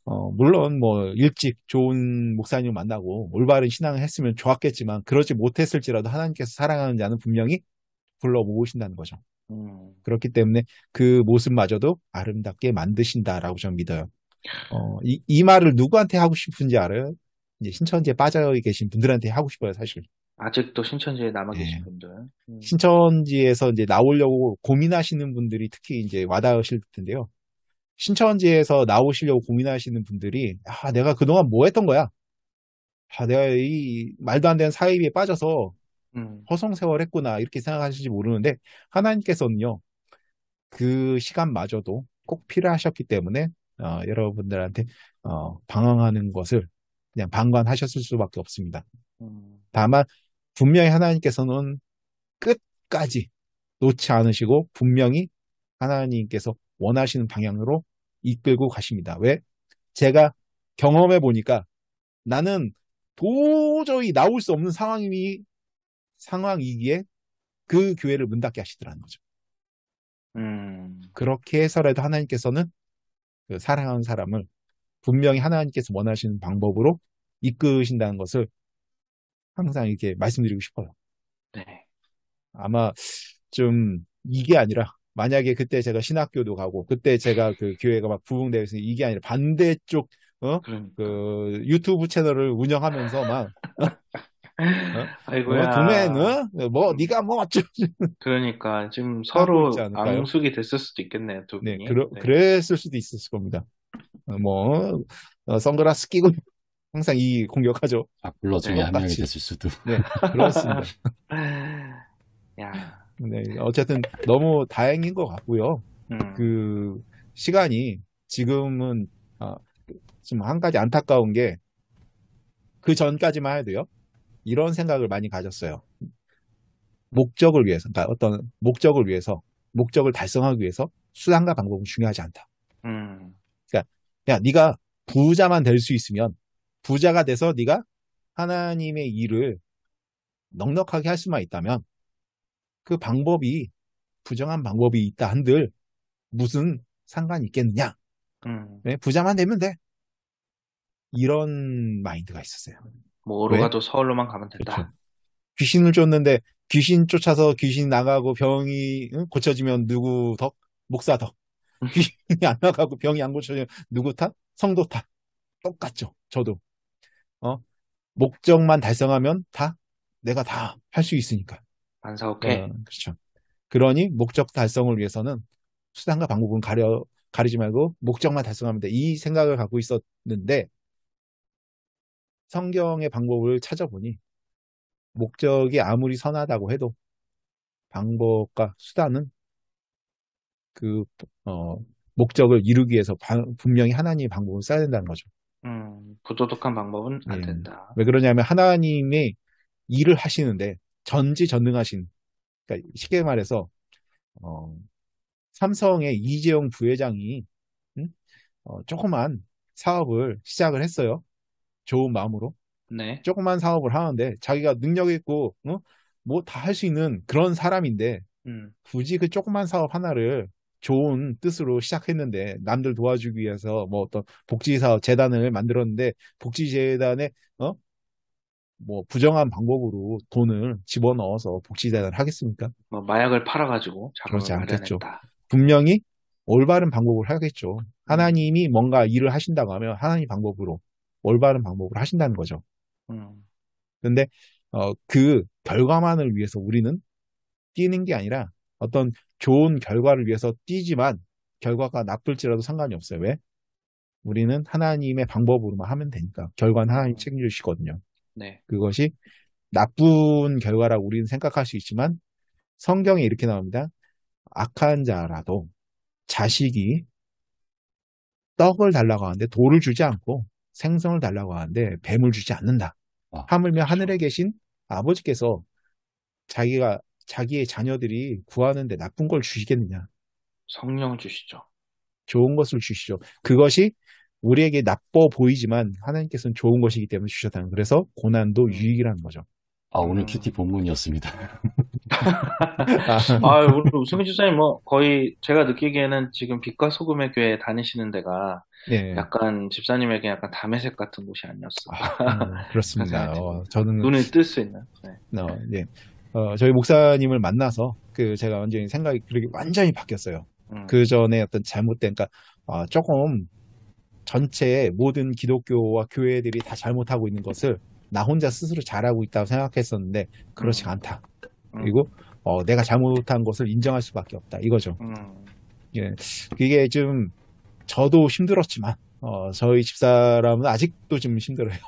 음, 물론 뭐 일찍 좋은 목사님을 만나고 올바른 신앙을 했으면 좋았겠지만 그러지 못했을지라도 하나님께서 사랑하는 자는 분명히 불러 모으신다는 거죠. 음, 그렇기 때문에 그 모습마저도 아름답게 만드신다라고 저는 믿어요. 이 말을 누구한테 하고 싶은지 알아요? 이제 신천지에 빠져 계신 분들한테 하고 싶어요, 사실. 아직도 신천지에 남아 계신 예. 분들. 신천지에서 이제 나오려고 고민하시는 분들이 특히 이제 와닿으실 텐데요. 신천지에서 나오시려고 고민하시는 분들이, 아, 내가 그동안 뭐 했던 거야? 아, 내가 이 말도 안 되는 사이비에 빠져서 음, 허송세월 했구나. 이렇게 생각하실지 모르는데, 하나님께서는요, 그 시간마저도 꼭 필요하셨기 때문에, 여러분들한테, 방황하는 것을 그냥 방관하셨을 수밖에 없습니다. 음, 다만, 분명히 하나님께서는 끝까지 놓지 않으시고, 분명히 하나님께서 원하시는 방향으로 이끌고 가십니다. 왜? 제가 경험해 보니까 나는 도저히 나올 수 없는 상황이기에 그 교회를 문 닫게 하시더라는 거죠. 음, 그렇게 해서라도 하나님께서는 그 사랑하는 사람을 분명히 하나님께서 원하시는 방법으로 이끄신다는 것을 항상 이렇게 말씀드리고 싶어요. 네, 아마 좀 이게 아니라 만약에 그때 제가 신학교도 가고 그때 제가 그 교회가 막 부흥되어서 이게 아니라 반대쪽 어? 그러니까. 그 유튜브 채널을 운영하면서 막 도맨 아이고야. 뭐 음, 네가 뭐 어쩌고 그러니까 지금 하고 있지 서로 않을까요? 앙숙이 됐을 수도 있겠네요, 두 네, 분이. 네. 그랬을 수도 있었을 겁니다. 선글라스 끼고 항상 이 공격하죠. 악플러 중에 네. 한 명이 똑같이. 됐을 수도. 네, 그렇습니다. 야, 네, 어쨌든 너무 다행인 것 같고요. 음, 그 시간이 지금은 아, 좀 한 가지 안타까운 게 그 전까지만 해도요. 이런 생각을 많이 가졌어요. 목적을 위해서, 그러니까 어떤 목적을 위해서, 목적을 달성하기 위해서 수단과 방법은 중요하지 않다. 음, 그러니까 야, 네가 부자만 될 수 있으면 부자가 돼서 네가 하나님의 일을 넉넉하게 할 수만 있다면 그 방법이 부정한 방법이 있다 한들 무슨 상관이 있겠느냐? 음. 네, 부자만 되면 돼. 이런 마인드가 있었어요. 뭐로 왜? 가도 서울로만 가면 그렇죠. 된다. 귀신을 쫓는데 귀신 쫓아서 귀신 나가고 병이 고쳐지면 누구 덕? 목사 덕. 귀신이 안 나가고 병이 안 고쳐지면 누구 탓? 성도 탓. 똑같죠. 저도. 어? 목적만 달성하면 다 내가 다 할 수 있으니까. 반사오케이. 그렇죠. 그러니 목적 달성을 위해서는 수단과 방법은 가리지 말고 목적만 달성하면 돼. 이 생각을 갖고 있었는데 성경의 방법을 찾아보니 목적이 아무리 선하다고 해도 방법과 수단은 그 어, 목적을 이루기 위해서 분명히 하나님의 방법을 써야 된다는 거죠. 부도덕한 방법은 안 예. 된다. 왜 그러냐면 하나님의 일을 하시는데 전지전능하신, 그러니까 쉽게 말해서 어, 삼성의 이재용 부회장이 응? 조그만 사업을 시작을 했어요. 좋은 마음으로. 네. 조그만 사업을 하는데 자기가 능력 있고 뭐 다 할 수 있는 그런 사람인데 음, 굳이 그 조그만 사업 하나를 좋은 뜻으로 시작했는데 남들 도와주기 위해서 뭐 어떤 복지사업 재단을 만들었는데 복지재단에 어? 뭐 부정한 방법으로 돈을 집어넣어서 복지재단을 하겠습니까? 뭐 마약을 팔아가지고 자금을 그렇지 않겠죠. 마련했다. 분명히 올바른 방법을 하겠죠. 음, 하나님이 뭔가 일을 하신다고 하면 하나님 방법으로 올바른 방법으로 하신다는 거죠. 음, 근데 그 결과만을 위해서 우리는 뛰는 게 아니라 어떤 좋은 결과를 위해서 뛰지만 결과가 나쁠지라도 상관이 없어요. 왜? 우리는 하나님의 방법으로만 하면 되니까. 결과는 하나님 음, 책임지시거든요. 네. 그것이 나쁜 결과라고 우리는 생각할 수 있지만 성경에 이렇게 나옵니다. 악한 자라도 자식이 떡을 달라고 하는데 돌을 주지 않고 생선을 달라고 하는데 뱀을 주지 않는다. 아, 하물며 하늘에 그렇죠. 계신 아버지께서 자기의 자녀들이 구하는데 나쁜 걸 주시겠느냐? 성령 주시죠. 좋은 것을 주시죠. 그것이 우리에게 나빠 보이지만 하나님께서는 좋은 것이기 때문에 주셨다는, 그래서 고난도 유익이라는 거죠. 아, 오늘 음. 큐티 본문이었습니다. 아, 우리 우승민 집사님 뭐 거의 제가 느끼기에는 지금 빛과 소금의 교회 다니시는 데가 네. 약간 집사님에게 약간 담에색 같은 곳이 아니었을까 그런 그렇습니다. 생각이 듭니다. 저는 눈을 뜰 수 있는. 네. 네. 저희 목사님을 만나서 제가 완전히 생각이 그렇게 완전히 바뀌었어요. 음, 그 전에 어떤 잘못된, 그러니까 조금 전체 모든 기독교와 교회들이 다 잘못하고 있는 것을 나 혼자 스스로 잘하고 있다고 생각했었는데 그렇지가 않다. 그리고 내가 잘못한 것을 인정할 수밖에 없다. 이거죠. 예, 이게 좀 저도 힘들었지만 저희 집사람은 아직도 좀 힘들어요.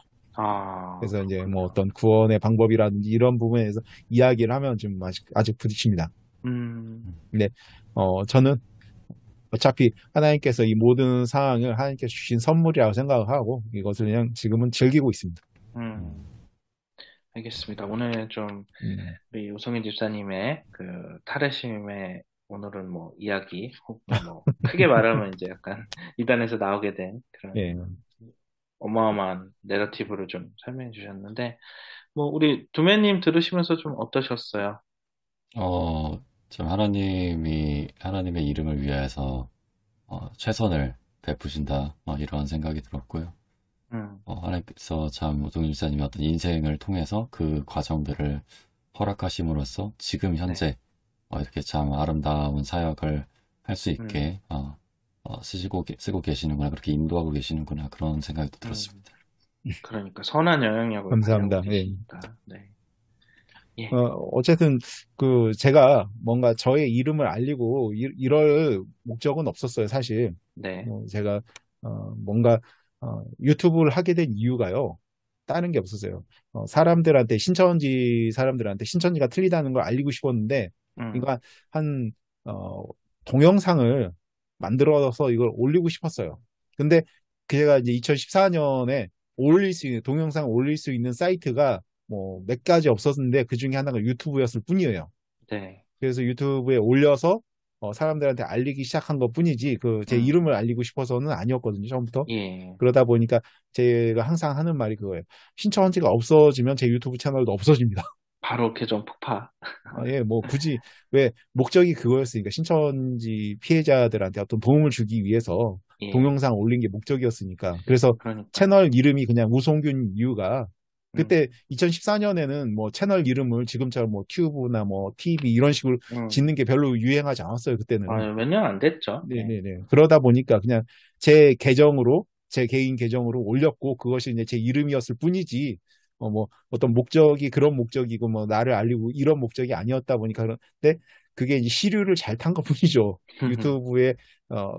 그래서 이제 뭐 어떤 구원의 방법이라든지 이런 부분에서 이야기를 하면 좀 아직 부딪힙니다. 근데 저는 어차피 하나님께서 이 모든 상황을 하나님께서 주신 선물이라고 생각을 하고 이것을 그냥 지금은 즐기고 있습니다. 알겠습니다. 오늘 좀 우리 오성인 집사님의 그 탈의심의 오늘은 뭐 이야기, 뭐 크게 말하면 이제 약간 이단에서 나오게 된 그런 예. 어마어마한 내러티브를 좀 설명해 주셨는데, 뭐 우리 두매님 들으시면서 좀 어떠셨어요? 좀 하나님의 이름을 위해서 최선을 베푸신다, 이런 생각이 들었고요. 하나님께서 참 오동일 집사님의 어떤 인생을 통해서 그 과정들을 허락하심으로써 지금 현재 이렇게 참 아름다운 사역을 할 수 있게 쓰고 계시는구나, 그렇게 인도하고 계시는구나, 그런 생각이 또 들었습니다. 그러니까 선한 영향력을 감사합니다. 발휘하고 계시니까. 네. 예. 어쨌든 제가 뭔가 저의 이름을 알리고 이럴 목적은 없었어요, 사실. 네. 제가 뭔가 유튜브를 하게 된 이유가요, 다른 게 없었어요. 사람들한테 신천지가 틀리다는 걸 알리고 싶었는데, 그러니까 한 동영상을 만들어서 이걸 올리고 싶었어요. 근데 제가 이제 2014년에 동영상을 올릴 수 있는 사이트가 뭐 몇 가지 없었는데 그 중에 하나가 유튜브였을 뿐이에요. 네. 그래서 유튜브에 올려서 사람들한테 알리기 시작한 것 뿐이지 제 이름을 알리고 싶어서는 아니었거든요, 처음부터. 예. 그러다 보니까 제가 항상 하는 말이 그거예요. 신천지가 없어지면 제 유튜브 채널도 없어집니다. 바로 계정 폭파. 예, 뭐 굳이, 왜 목적이 그거였으니까, 신천지 피해자들한테 어떤 도움을 주기 위해서 동영상 올린 게 목적이었으니까. 그래서 그러니까요. 채널 이름이 그냥 우성균 이유가, 그때 2014년에는 뭐 채널 이름을 지금처럼 뭐 튜브나 뭐 TV 이런 식으로 짓는 게 별로 유행하지 않았어요, 그때는. 몇 년 안 됐죠. 네네네. 그러다 보니까 그냥 제 개인 계정으로 올렸고, 그것이 이제 제 이름이었을 뿐이지, 뭐 어떤 목적이 그런 목적이고 뭐 나를 알리고 이런 목적이 아니었다 보니까. 그런데 그게 이제 시류를 잘 탄 것뿐이죠. 유튜브에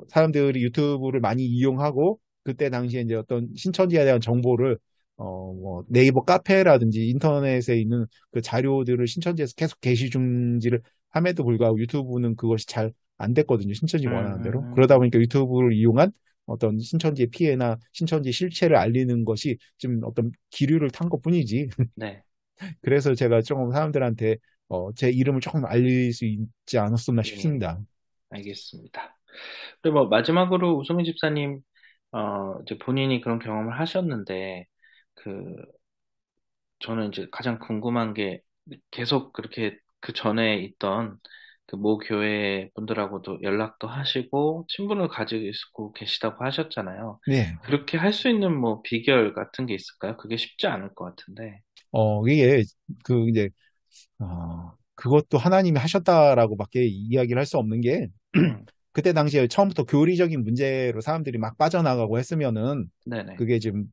사람들이 유튜브를 많이 이용하고, 그때 당시에 이제 어떤 신천지에 대한 정보를 뭐 네이버 카페라든지 인터넷에 있는 그 자료들을 신천지에서 계속 게시 중지를 함에도 불구하고 유튜브는 그것이 잘 안 됐거든요, 신천지 원하는 대로. 그러다 보니까 유튜브를 이용한 어떤 신천지의 피해나 신천지 실체를 알리는 것이 좀 어떤 기류를 탄 것뿐이지. 네. 그래서 제가 조금 사람들한테 제 이름을 조금 알릴 수 있지 않았었나 싶습니다. 알겠습니다. 그리고 뭐 마지막으로 우승민 집사님, 이제 본인이 그런 경험을 하셨는데, 저는 이제 가장 궁금한 게, 계속 그렇게 그 전에 있던 그 모 교회 분들하고도 연락도 하시고 친분을 가지고 계시다고 하셨잖아요. 네. 그렇게 할 수 있는 뭐 비결 같은 게 있을까요? 그게 쉽지 않을 것 같은데. 이게 이제 그것도 하나님이 하셨다라고밖에 이야기를 할 수 없는 게, 그때 당시에 처음부터 교리적인 문제로 사람들이 막 빠져나가고 했으면은 네네. 그게 좀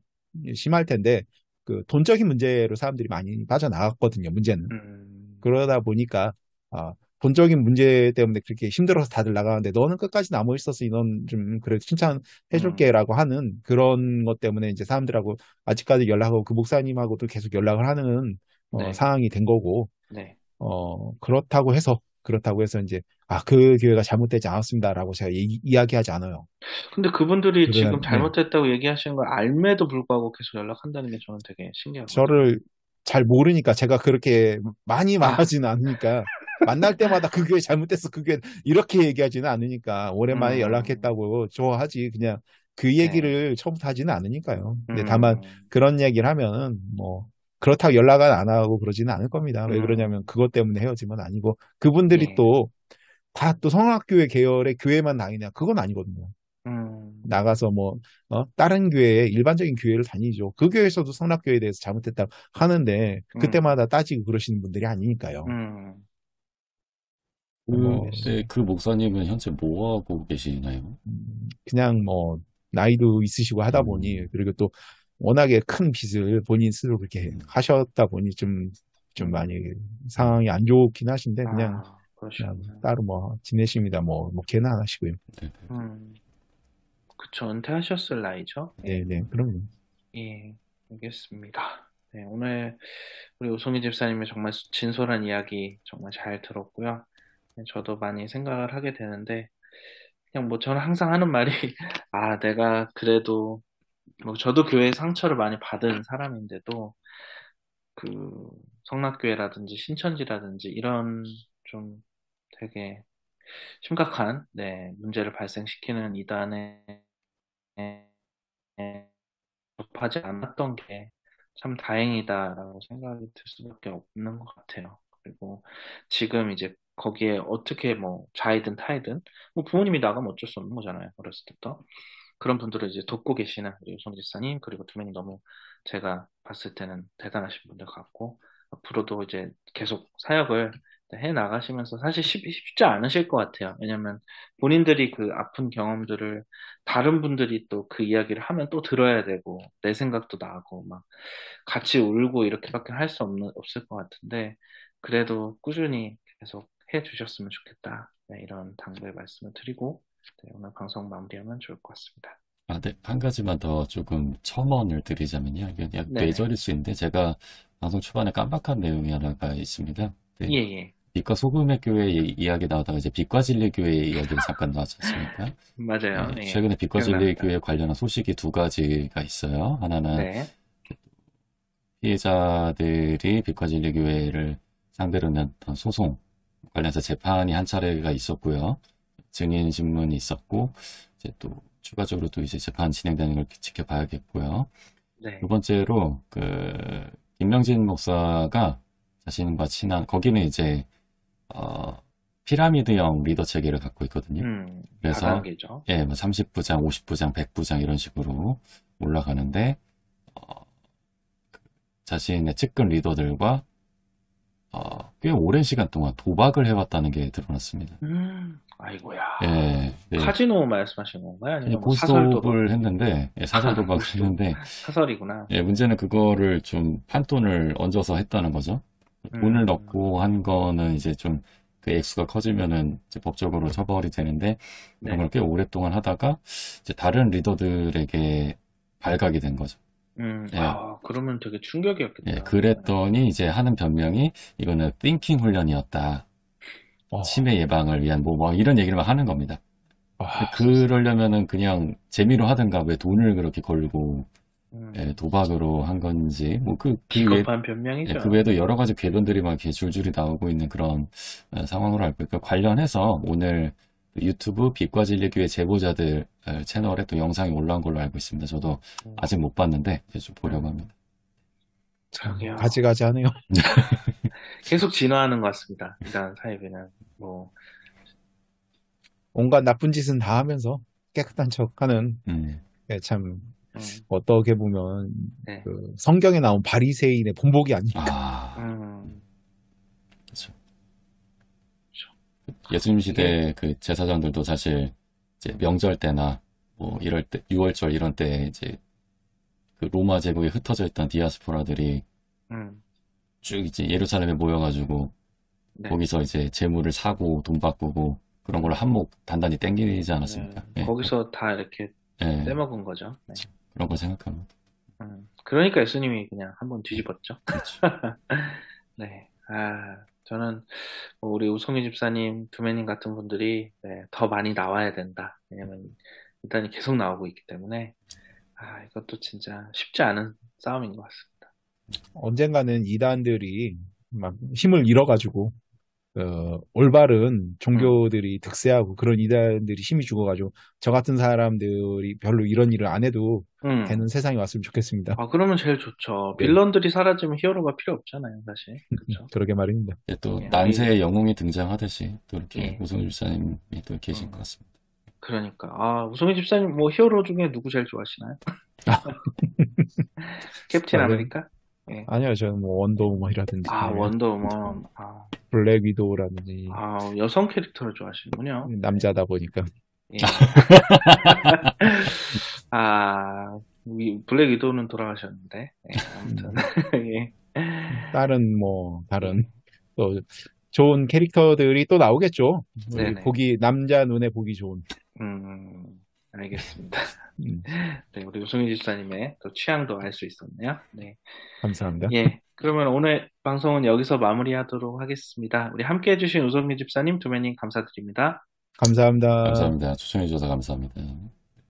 심할 텐데, 그 돈적인 문제로 사람들이 많이 빠져나갔거든요, 문제는. 그러다 보니까 돈적인 문제 때문에 그렇게 힘들어서 다들 나가는데, 너는 끝까지 남아 있어서 넌 좀 그래도 칭찬해줄게라고 하는 그런 것 때문에 이제 사람들하고 아직까지 연락하고 그 목사님하고도 계속 연락을 하는 상황이 된 거고. 네. 그렇다고 해서 이제 그 교회가 잘못되지 않았습니다라고 제가 이야기하지 않아요. 근데 그분들이 지금 네. 잘못했다고 얘기하시는 걸 알매도 불구하고 계속 연락한다는 게 저는 되게 신기하거든요. 저를 잘 모르니까, 제가 그렇게 많이 말하지는 않으니까, 만날 때마다 그 교회 잘못됐어, 그 교회 이렇게 얘기하지는 않으니까, 오랜만에 연락했다고 좋아하지. 그냥 그 네. 얘기를 처음부터 하지는 않으니까요. 근데 다만 음, 그런 얘기를 하면은 뭐 그렇다고 연락은 안 하고 그러지는 않을 겁니다. 왜 그러냐면 음, 그것 때문에 헤어지면 아니고 그분들이 예. 또 다 또 성악교회 계열의 교회만 다니냐 그건 아니거든요. 음, 나가서 뭐 다른 교회 일반적인 교회를 다니죠. 그 교회에서도 성악교회에 대해서 잘못했다고 하는데 음, 그때마다 따지고 그러시는 분들이 아니니까요. 음, 뭐 네, 그 목사님은 현재 뭐 하고 계시나요? 그냥 뭐 나이도 있으시고 하다 보니 음, 그리고 또 워낙에 큰 빚을 본인 스스로 그렇게 음, 하셨다 보니 좀 많이 음. 음, 상황이 안 좋긴 하신데 아, 그냥 그러시구나. 따로 뭐 지내십니다. 뭐 걔는 안 하시고요. 네, 네, 음, 그쵸. 은퇴하셨을 나이죠? 예. 네네 그럼요. 예, 알겠습니다. 네, 오늘 우리 오송희 집사님의 정말 진솔한 이야기 정말 잘 들었고요. 네, 저도 많이 생각을 하게 되는데, 그냥 뭐 저는 항상 하는 말이, 아, 내가 그래도, 뭐 저도 교회 상처를 많이 받은 사람인데도, 그, 성락교회라든지 신천지라든지 이런 좀 되게 심각한, 네, 문제를 발생시키는 이단에 접하지 않았던 게 참 다행이다라고 생각이 들 수밖에 없는 것 같아요. 그리고 지금 이제 거기에 어떻게 뭐 좌이든 타이든 뭐 부모님이 나가면 어쩔 수 없는 거잖아요. 어렸을 때부터. 그런 분들을 이제 돕고 계시는 우리 유성 지사님 그리고 두 분이 너무 제가 봤을 때는 대단하신 분들 같고 앞으로도 이제 계속 사역을 해 나가시면서 사실 쉽지 않으실 것 같아요. 왜냐면 본인들이 그 아픈 경험들을 다른 분들이 또 그 이야기를 하면 또 들어야 되고 내 생각도 나고 막 같이 울고 이렇게밖에 할 수 없을 것 같은데 그래도 꾸준히 계속 해 주셨으면 좋겠다. 네, 이런 당부의 말씀을 드리고 네, 오늘 방송 마무리하면 좋을 것 같습니다. 아, 네. 한 가지만 더 조금 첨언을 드리자면요. 이게 약 네네. 뇌절일 수 있는데 제가 방송 초반에 깜빡한 내용이 하나가 있습니다. 네. 예, 예. 빛과 소금의 교회 이야기 나오다가 이제 빛과 진리 교회 이야기가 잠깐 나왔지 않습니까? 예, 맞아요. 예. 최근에 빛과 진리 기억납니다. 교회 관련한 소식이 두 가지가 있어요. 하나는 네. 피해자들이 빛과 진리 교회를 상대로 냈던 소송 관련해서 재판이 한 차례가 있었고요. 증인 신문이 있었고, 이제 또 추가적으로 또 이제 재판 진행되는 걸 지켜봐야겠고요. 두 네. 번째로 김명진 목사가 자신과 친한 거기는 이제 어, 피라미드형 리더 체계를 갖고 있거든요. 그래서 다단계죠. 예, 뭐 30부장, 50부장, 100부장 이런 식으로 올라가는데 자신의 측근 리더들과 꽤 오랜 시간 동안 도박을 해왔다는 게 드러났습니다. 아이고야. 예, 네. 카지노 말씀하시는 건가요? 그냥 아니면 뭐 사설 도박? 고스톱을 했는데, 예, 사설 도박을 고스톱. 했는데, 사설이구나. 예, 문제는 그거를 좀 판돈을 얹어서 했다는 거죠. 돈을 음, 넣고 한 거는 이제 좀 그 액수가 커지면은 이제 법적으로 처벌이 되는데, 그런 걸 네. 꽤 오랫동안 하다가 이제 다른 리더들에게 발각이 된 거죠. 예, 그러면 되게 예, 충격이었겠다. 그랬더니 이제 하는 변명이 이거는 띵킹 훈련이었다. 어, 치매 예방을 위한 뭐 이런 얘기를 막 하는 겁니다. 세상에. 그러려면은 그냥 재미로 하든가 왜 돈을 그렇게 걸고 예, 음, 도박으로 한 건지 뭐 비겁한 예, 그 변명이죠. 외에도 여러 가지 궤변들이 막 이렇게 줄줄이 나오고 있는 그런 상황으로 알고 있고 관련해서 오늘 그 유튜브 빛과 진리 교회 제보자들 채널에 또 영상이 올라온 걸로 알고 있습니다. 저도 음, 아직 못 봤는데 이제 좀 보려고 음, 합니다. 참 그러게요. 가지가지하네요. 계속 진화하는 것 같습니다. 이단 사이비는 뭐, 온갖 나쁜 짓은 다 하면서 깨끗한 척하는 음, 참 음, 어떻게 보면 네. 그 성경에 나온 바리새인의 본복이 아닐까. 아, 음, 그렇죠. 그렇죠. 예수님 이게 시대 그 제사장들도 사실 이제 명절 때나 뭐 이럴 때 6월절 이런 때 이제 그 로마 제국에 흩어져 있던 디아스포라들이 음, 쭉 이제 예루살렘에 모여가지고 네. 거기서 이제 재물을 사고 돈 바꾸고 그런 걸 음, 한몫 단단히 땡기지 네. 않았습니까? 예, 거기서 다 이렇게 예, 떼먹은 거죠. 네. 그런 걸 생각합니다. 그러니까 예수님이 그냥 한번 뒤집었죠. 그렇죠. 네. 저는 뭐 우리 우성희 집사님, 두매님 같은 분들이 네, 더 많이 나와야 된다. 왜냐면 일단이 계속 나오고 있기 때문에 이것도 진짜 쉽지 않은 싸움인 것 같습니다. 언젠가는 이단들이 막 힘을 잃어가지고 올바른 종교들이 득세하고 그런 이단들이 힘이 죽어가지고 저 같은 사람들이 별로 이런 일을 안 해도 음. 되는 세상이 왔으면 좋겠습니다. 아, 그러면 제일 좋죠. 네, 빌런들이 사라지면 히어로가 필요 없잖아요, 사실. 그렇죠. 그러게 말입니다. 예, 또 예, 난세의 영웅이 등장하듯이 또 이렇게 예. 우승우 집사님이 또 계신 것 음. 같습니다. 그러니까. 아, 우성희 집사님, 뭐, 히어로 중에 누구 제일 좋아하시나요? 캡틴 저는 아메리카? 예. 아니요, 저는 뭐 원더우먼이라든지 아, 아니면 원더우먼. 아, 블랙 위도우라든지 여성 캐릭터를 좋아하시는군요. 남자다 보니까 예. 아, 블랙 위도우는 돌아가셨는데. 예, 아무튼. 음, 예. 다른 예. 또 좋은 캐릭터들이 또 나오겠죠. 우리 네네. 남자 눈에 보기 좋은. 음, 알겠습니다. 음, 네, 우리 우성희 집사님의 또 취향도 알 수 있었네요. 네. 감사합니다. 예. 그러면 오늘 방송은 여기서 마무리하도록 하겠습니다. 우리 함께 해주신 우성희 집사님, 두매님 감사드립니다. 감사합니다. 감사합니다. 초청해 주셔서 감사합니다.